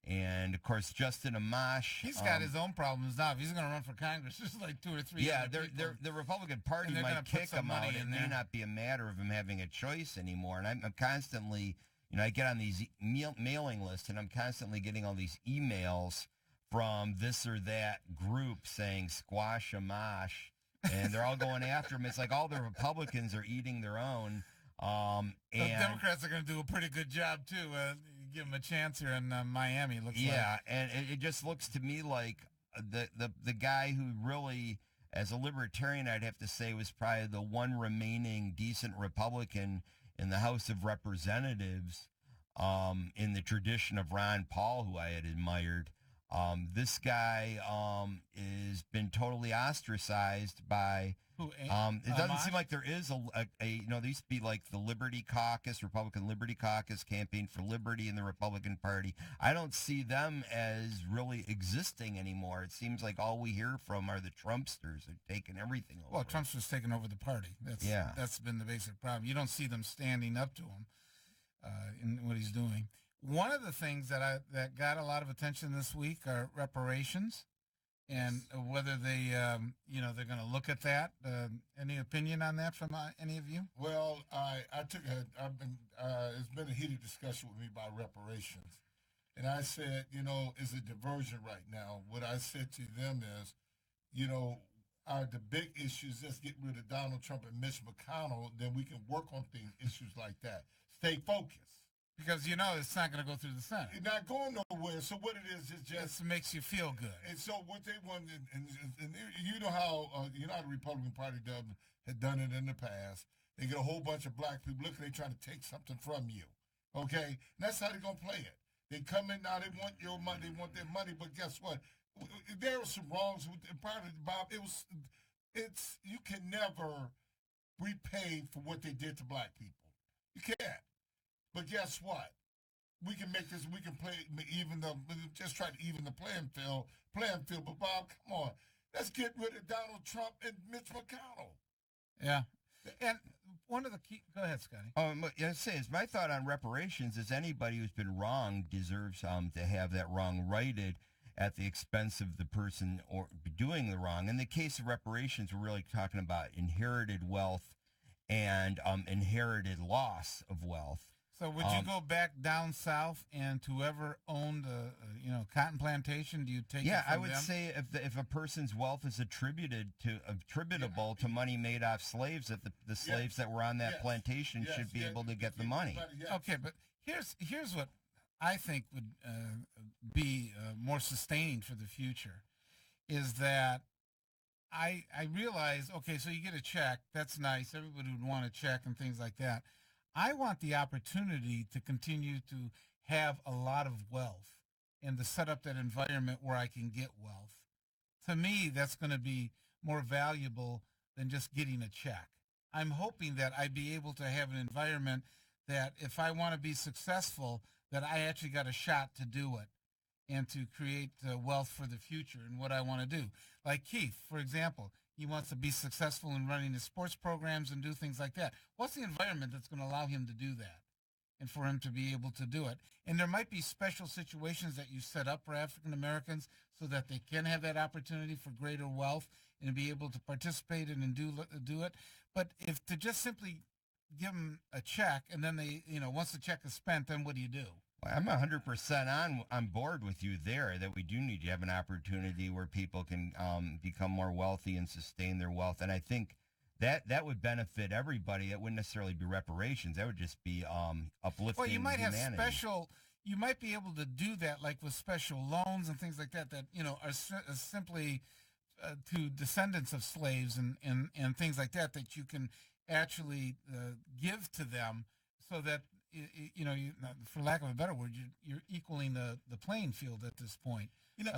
and of course Justin Amash, he's got his own problems now. If he's going to run for Congress, there's like 2 or 3. Yeah, the Republican Party might kick him out. It may not be a matter of him having a choice anymore. And I'm constantly, I get on these mailing lists, and I'm constantly getting all these emails from this or that group saying squash Amash, and they're all going after him. It's like all the Republicans are eating their own. And the Democrats are going to do a pretty good job too. Give him a chance here in Miami. Looks like. And it just looks to me like the guy who really, as a libertarian, I'd have to say was probably the one remaining decent Republican in the House of Representatives, in the tradition of Ron Paul, who I had admired. This guy has been totally ostracized by. It doesn't seem like there is there used to be like the Liberty Caucus, Republican Liberty Caucus, Campaign for Liberty in the Republican Party. I don't see them as really existing anymore. It seems like all we hear from are the Trumpsters. They're taking everything over. Well, Trump's just taking over the party. That's been the basic problem. You don't see them standing up to him in what he's doing. One of the things that got a lot of attention this week are reparations. And whether they're going to look at that. Any opinion on that from any of you? Well, it's been a heated discussion with me about reparations, and I said, you know, it's a diversion right now. What I said to them is, you know, the big issues, let's get rid of Donald Trump and Mitch McConnell, then we can work on issues like that. Stay focused. Because you know it's not going to go through the Senate. It's not going nowhere. So what it is just... It makes you feel good. And so what they want, and you know how the Republican Party had done it in the past. They get a whole bunch of black people. Look, they're trying to take something from you. Okay? And that's how they're going to play it. They come in now, they want your money, they want their money, but guess what? There were some wrongs with part of Bob. You can never repay for what they did to black people. You can't. But guess what? We can make this. We can just try to even the playing field. But Bob, come on, let's get rid of Donald Trump and Mitch McConnell. Yeah, and one of the key. Go ahead, Scotty. I say is my thought on reparations is anybody who's been wronged deserves to have that wrong righted at the expense of the person or doing the wrong. In the case of reparations, we're really talking about inherited wealth and inherited loss of wealth. So would you go back down south and whoever owned a cotton plantation, do you take it from I would them? say if a person's wealth is attributable to money made off slaves, that the slaves that were on that plantation should be able to get the money. Okay, but here's what I think would be more sustaining for the future is that I realize, okay, so you get a check, that's nice, everybody would want a check and things like that. I want the opportunity to continue to have a lot of wealth and to set up that environment where I can get wealth. To me, that's going to be more valuable than just getting a check. I'm hoping that I'd be able to have an environment that if I want to be successful, that I actually got a shot to do it and to create wealth for the future and what I want to do. Like Keith, for example, he wants to be successful in running his sports programs and do things like that. What's the environment that's going to allow him to do that and for him to be able to do it? And there might be special situations that you set up for African Americans so that they can have that opportunity for greater wealth and be able to participate in and do it. But if to just simply give them a check and then they, once the check is spent, then what do you do? Well, I'm 100% on board with you there that we do need to have an opportunity where people can become more wealthy and sustain their wealth. And I think that would benefit everybody. It wouldn't necessarily be reparations. That would just be uplifting Well, you might humanity. have you might be able to do that like with special loans and things like that are simply to descendants of slaves and things like that you can actually give to them so that, for lack of a better word, you're equaling the playing field at this point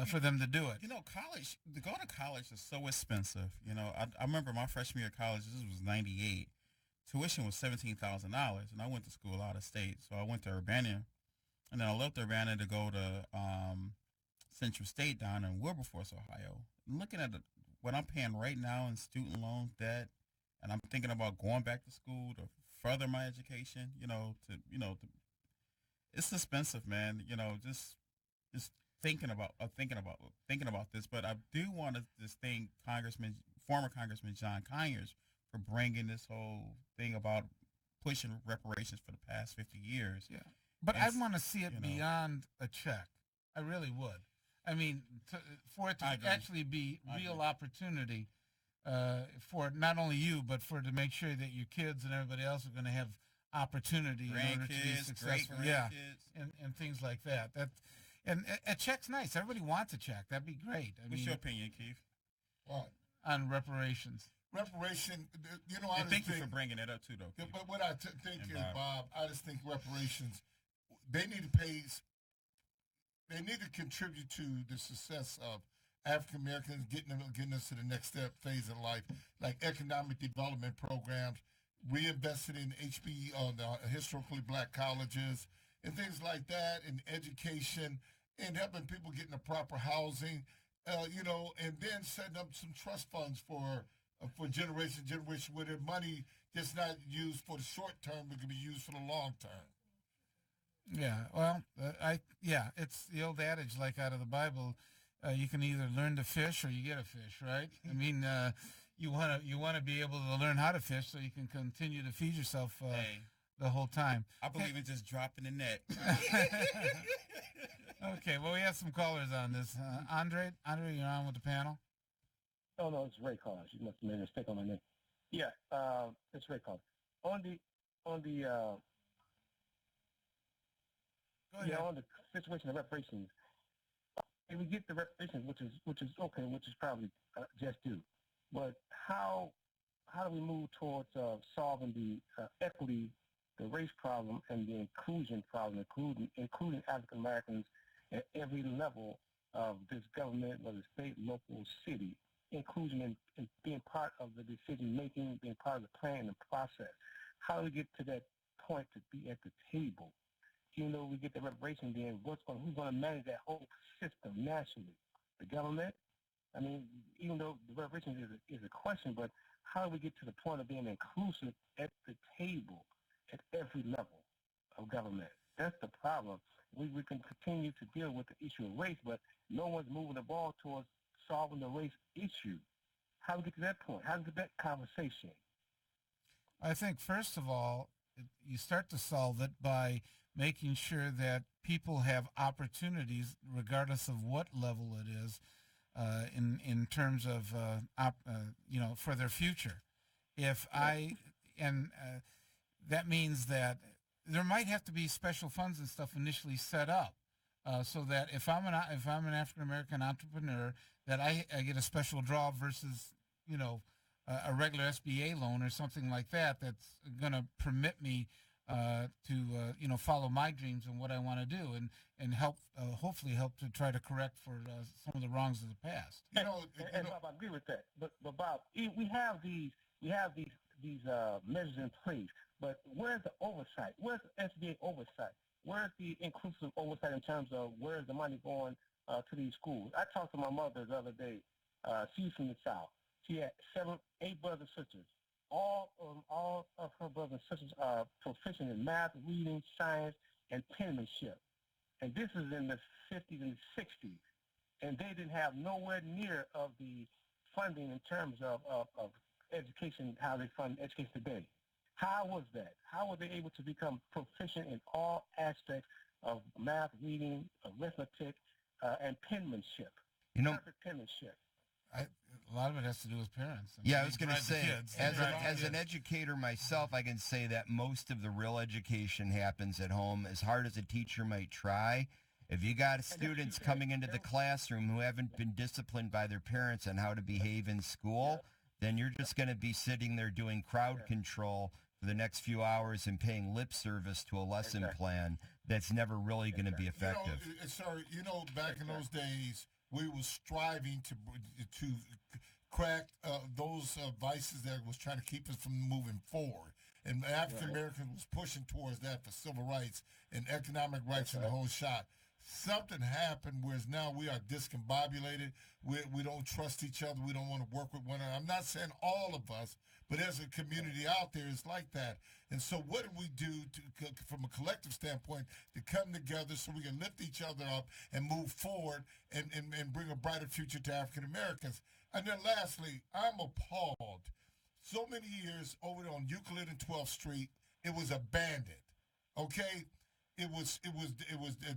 for them to do it. College, to go to college is so expensive. I remember my freshman year of college, this was 98. Tuition was $17,000, and I went to school out of state. So I went to Urbana, and then I left Urbana to go to Central State down in Wilberforce, Ohio. And looking at what I'm paying right now in student loan debt, and I'm thinking about going back to school to further my education, it's expensive, man. Just thinking about this. But I do want to just thank former Congressman John Conyers for bringing this whole thing about pushing reparations for the past 50 years. Yeah, but I want to see it beyond a check. I really would. I mean, for it to actually be real opportunity. For not only you, but to make sure that your kids and everybody else are going to have opportunity in order to be successful. And things like that. And a check's nice. Everybody wants a check. That'd be great. What's your opinion, Keith? What? On reparations. Reparation, and thank you for bringing it up too, though. Yeah, but what I think is, Bob, I just think reparations, they need to contribute to the success of African Americans, getting us to the next phase of life, like economic development programs, reinvesting in the historically black colleges, and things like that, and education, and helping people get into proper housing, and then setting up some trust funds for generation where their money just not used for the short term, but can be used for the long term. Yeah, well, it's the old adage, like out of the Bible. You can either learn to fish or you get a fish, right? I mean, you want to be able to learn how to fish so you can continue to feed yourself the whole time. I believe in just dropping the net. Okay, well, we have some callers on this. Andre, you're on with the panel? Oh, no, it's Ray Collins. You must have made a mistake on my name. Yeah, it's Ray Collins. On the situation of reparations, and we get the reparations, which is okay, which is probably just due. But how do we move towards solving the equity, the race problem, and the inclusion problem, including African Americans at every level of this government, whether state, local, city, inclusion in being part of the decision making, being part of the planning and process. How do we get to that point to be at the table? Even though we get the reparation, then who's going to manage that whole system nationally? The government? I mean, even though the reparations is a question, but how do we get to the point of being inclusive at the table at every level of government? That's the problem. We can continue to deal with the issue of race, but no one's moving the ball towards solving the race issue. How do we get to that point? How do we get that conversation? I think, first of all, you start to solve it by making sure that people have opportunities, regardless of what level it is, in terms of for their future. That means that there might have to be special funds and stuff initially set up, so that if I'm an African American entrepreneur, that I get a special draw versus a regular SBA loan or something like that. That's going to permit me to follow my dreams and what I want to do, and help hopefully help to try to correct for some of the wrongs of the past. And Bob, I agree with that. But Bob, we have these measures in place, but where's the oversight? Where's the SBA oversight? Where's the inclusive oversight in terms of where's the money going to these schools? I talked to my mother the other day. She's from the South. She had 8 brothers and sisters. All of her brothers and sisters are proficient in math, reading, science, and penmanship. And this is in the 50s and 60s. And they didn't have nowhere near of the funding in terms of education, how they fund education today. How was that? How were they able to become proficient in all aspects of math, reading, arithmetic, and penmanship? Perfect penmanship. A lot of it has to do with parents. I was going to say, as an educator myself, I can say that most of the real education happens at home. As hard as a teacher might try, if you got students coming into the classroom who haven't been disciplined by their parents on how to behave in school, then you're just going to be sitting there doing crowd control for the next few hours and paying lip service to a lesson plan that's never really going to be effective. Back in those days, we were striving to crack those vices that was trying to keep us from moving forward. And African Americans was pushing towards that for civil rights and economic rights and the whole shot. Something happened whereas now we are discombobulated. We don't trust each other. We don't want to work with one another. I'm not saying all of us, but as a community out there, it's like that. And so what do we do from a collective standpoint to come together so we can lift each other up and move forward and bring a brighter future to African Americans? And then lastly, I'm appalled. So many years over there on Euclid and 12th Street, it was abandoned. Okay? It was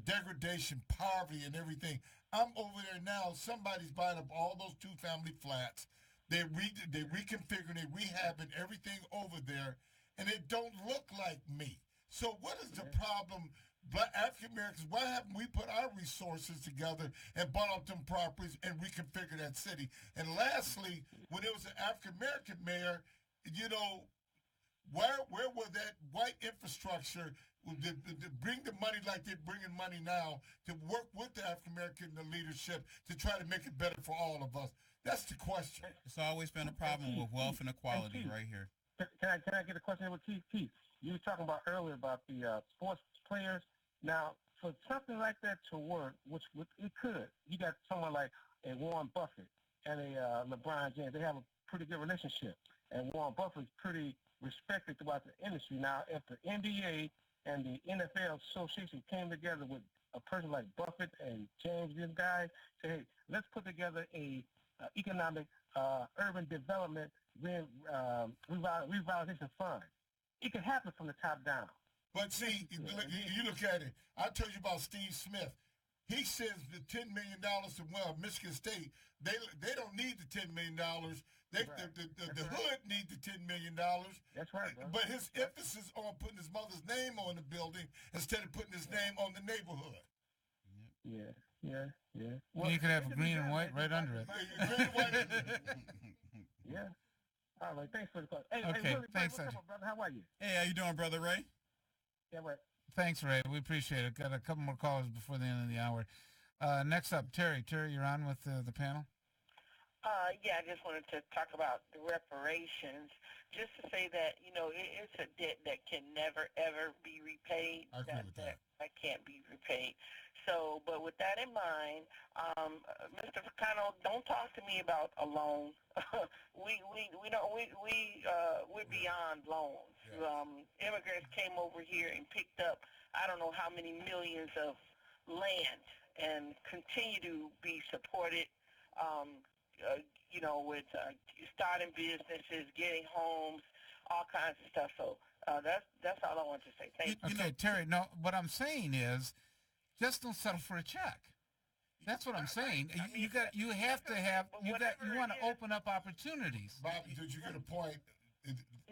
degradation, poverty, and everything. I'm over there now. Somebody's buying up all those 2-family flats. They reconfiguring, they rehabbing everything over there, and it don't look like me. So what is the problem? Black African Americans, why haven't we put our resources together and bought up them properties and reconfigured that city? And lastly, when it was an African American mayor, where was that white infrastructure to bring the money like they're bringing money now to work with the African American leadership to try to make it better for all of us? That's the question. It's always been a problem with wealth inequality right here. Can I get a question with Keith? You were talking about earlier about the sports players. Now, for something like that to work, which it could, you got someone like a Warren Buffett and a LeBron James. They have a pretty good relationship, and Warren Buffett is pretty respected throughout the industry. Now, if the NBA and the NFL Association came together with a person like Buffett and James, these guys, say, hey, let's put together a economic urban development revitalization fund. It can happen from the top down. But see, you look at it. I told you about Steve Smith. He sends the $10 million to Michigan State. They don't need the $10 million. The hood needs the $10 million. That's right, bro. But his emphasis on putting his mother's name on the building instead of putting his name on the neighborhood. Yeah. Well, you could have green and white right under it. Green and white. Yeah. All right. Thanks for the call. Hey, Okay, Willie, thanks, what's up, brother? How are you? Hey, how you doing, Brother Ray? Yeah, right. Thanks, Ray. We appreciate it. Got a couple more callers before the end of the hour. Next up, Terry. Terry, you're on with the panel. Yeah, I just wanted to talk about the reparations. Just to say that, it's a debt that can never, ever be repaid. I agree with that. That can't be repaid. So, but with that in mind, Mr. Ficano, don't talk to me about a loan. We're beyond loans. Yeah. Immigrants came over here and picked up I don't know how many millions of land and continue to be supported. With starting businesses, getting homes, all kinds of stuff. So that's all I want to say. Thank you. Okay, Terry. No, what I'm saying is, just don't settle for a check. That's what I'm saying. You want to open up opportunities. Bobby, did you get a point?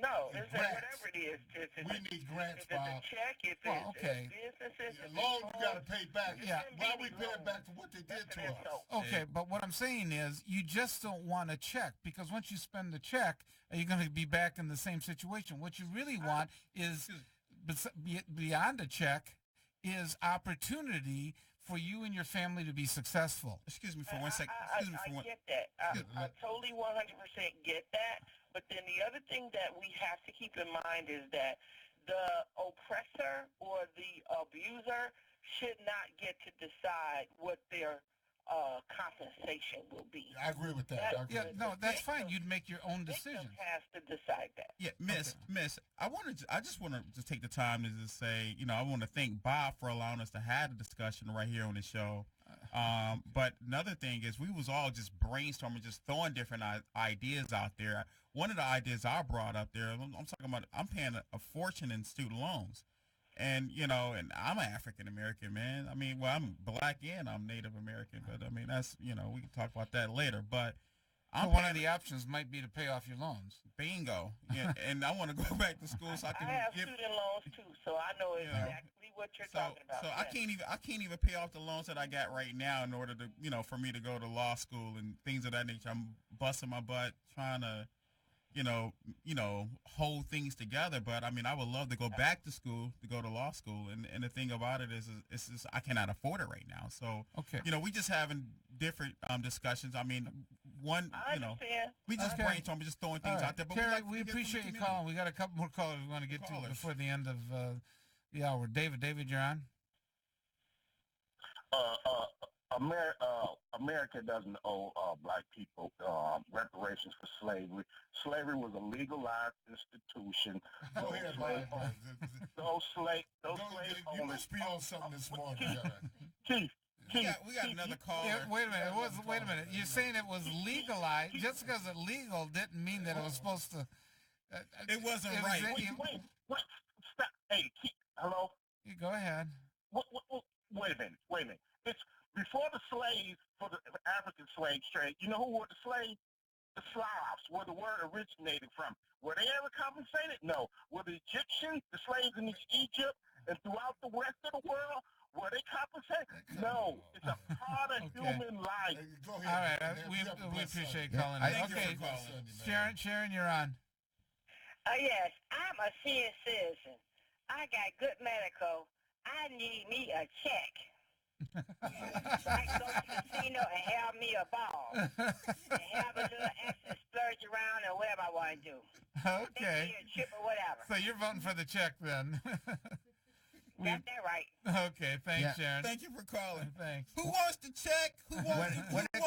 No, whatever it is. We need grants, If it's a check, if it's businesses. As long as you got to pay back. Yeah. Why we paying back for what they did to us? Okay, but what I'm saying is you just don't want a check, because once you spend the check, you're going to be back in the same situation. What you really want is, beyond a check, is opportunity for you and your family to be successful. Excuse me for 1 second. I get that. I totally 100% get that. But then the other thing that we have to keep in mind is that the oppressor or the abuser should not get to decide what their compensation will be. I agree with that. That's fine. You'd make your own decision. Has to decide that. Yeah, Miss, I just want to just take the time to just say, I want to thank Bob for allowing us to have a discussion right here on the show. But another thing is we was all just brainstorming, just throwing different ideas out there. One of the ideas I brought up there, I'm talking about, I'm paying a fortune in student loans. And, and I'm an African-American, man. I mean, well, I'm black and I'm Native American, but I mean, that's, we can talk about that later. But one of the options might be to pay off your loans. Bingo. Yeah, and I want to go back to school so I can have student loans too, so I know exactly what you're talking about. So I can't even pay off the loans that I got right now in order to, for me to go to law school and things of that nature. I'm busting my butt trying to, hold things together. But I mean, I would love to go back to school, to go to law school. And the thing about it is it's just, I cannot afford it right now. So, we just having different discussions. I mean, we just brainstorm, just throwing things out there. But Terry, we appreciate you calling. We got a couple more callers we want to get to before the end of the hour. David, you're on. America doesn't owe black people reparations for slavery. Slavery was a legalized institution. Those slave You must be on something this morning. Keith. We got another caller. Yeah, wait a minute. You're saying it was legalized. Just because it's legal didn't mean that it was supposed to. It wasn't right. Wait, stop. Hey, hello? You go ahead. Wait a minute. It's before the slaves, for the African slave trade, you know who were the slaves? The Slavs, where the word originated from. Were they ever compensated? No. Were the Egyptians, the slaves in Egypt, and throughout the rest of the world, were they compensated? No. It's a part of human life. All right. We appreciate calling. Thank you for calling. Sharon, you're on. Yes. I'm a senior citizen. I got good medical. I need me a check. I can go to the casino and have me a ball. And have a little extra splurge around or whatever I want to do. Okay. A trip or whatever. So you're voting for the check then. Got that right. Okay, thanks, Sharon. Thank you for calling. Thanks. Who wants the check? Who wants their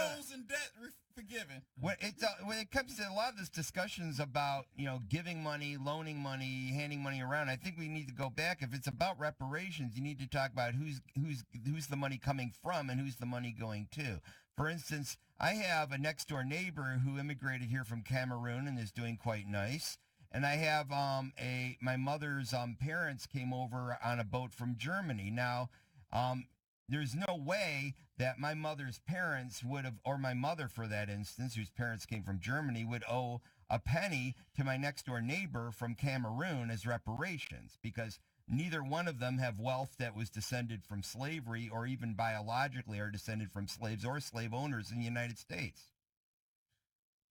loans and debt forgiven? When it comes to a lot of these discussions about, giving money, loaning money, handing money around, I think we need to go back. If it's about reparations, you need to talk about who's the money coming from and who's the money going to. For instance, I have a next door neighbor who immigrated here from Cameroon and is doing quite nice. And I have my mother's parents came over on a boat from Germany. Now, there's no way that my mother's parents would have, or my mother for that instance, whose parents came from Germany, would owe a penny to my next door neighbor from Cameroon as reparations, because neither one of them have wealth that was descended from slavery or even biologically are descended from slaves or slave owners in the United States.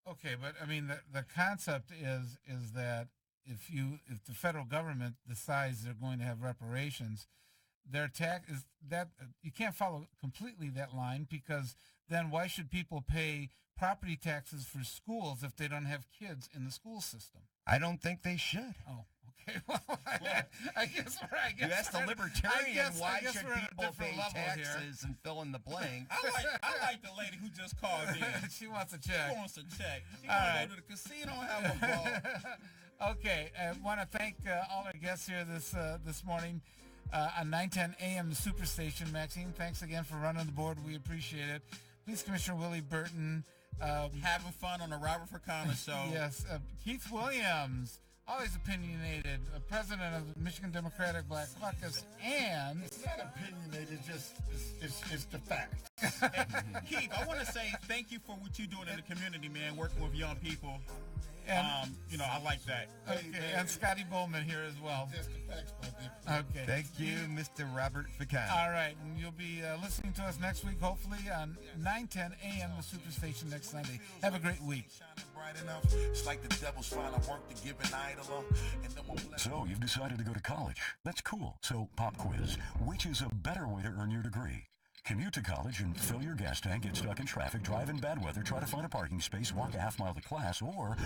Okay, but I mean the concept is that if the federal government decides they're going to have reparations, their tax is that you can't follow completely that line, because then why should people pay property taxes for schools if they don't have kids in the school system? I don't think they should. Oh, okay. Well, I guess you asked the libertarian why should we're at a people different pay level taxes here. and fill in the blank. I like the lady who just called in. She wants a check. She wants a check. She All wants right. to go to the casino and have a ball. Okay, I want to thank all our guests here this morning on 910 AM the Superstation. Maxine, thanks again for running the board. We appreciate it. Police Commissioner Willie Burton. Having fun on the Robert Ficano show. Yes. Keith Williams, always opinionated, president of the Michigan Democratic Black Caucus, and... It's not opinionated, it's the fact. Keith, I want to say thank you for what you're doing in the community, man, working with young people. And, I like that. Okay, and Scotty Boman here as well. Just the facts, my dear. Okay. Thank you, Mr. Robert Ficano. All right, and you'll be listening to us next week, hopefully, on 9:10 AM the Superstation next Sunday. Have a great week. It's like the devil's trying to work to give an idol. So you've decided to go to college. That's cool. So pop quiz. Which is a better way to earn your degree? Commute to college and fill your gas tank, get stuck in traffic, drive in bad weather, try to find a parking space, walk a half mile to class, or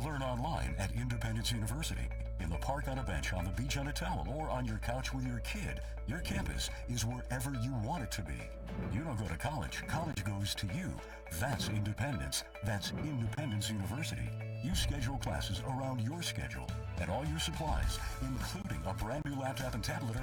learn online at Independence University. In the park on a bench, on the beach on a towel, or on your couch with your kid, your campus is wherever you want it to be. You don't go to college. College goes to you. That's independence. That's Independence University. You schedule classes around your schedule, and all your supplies, including a brand new laptop and tablet,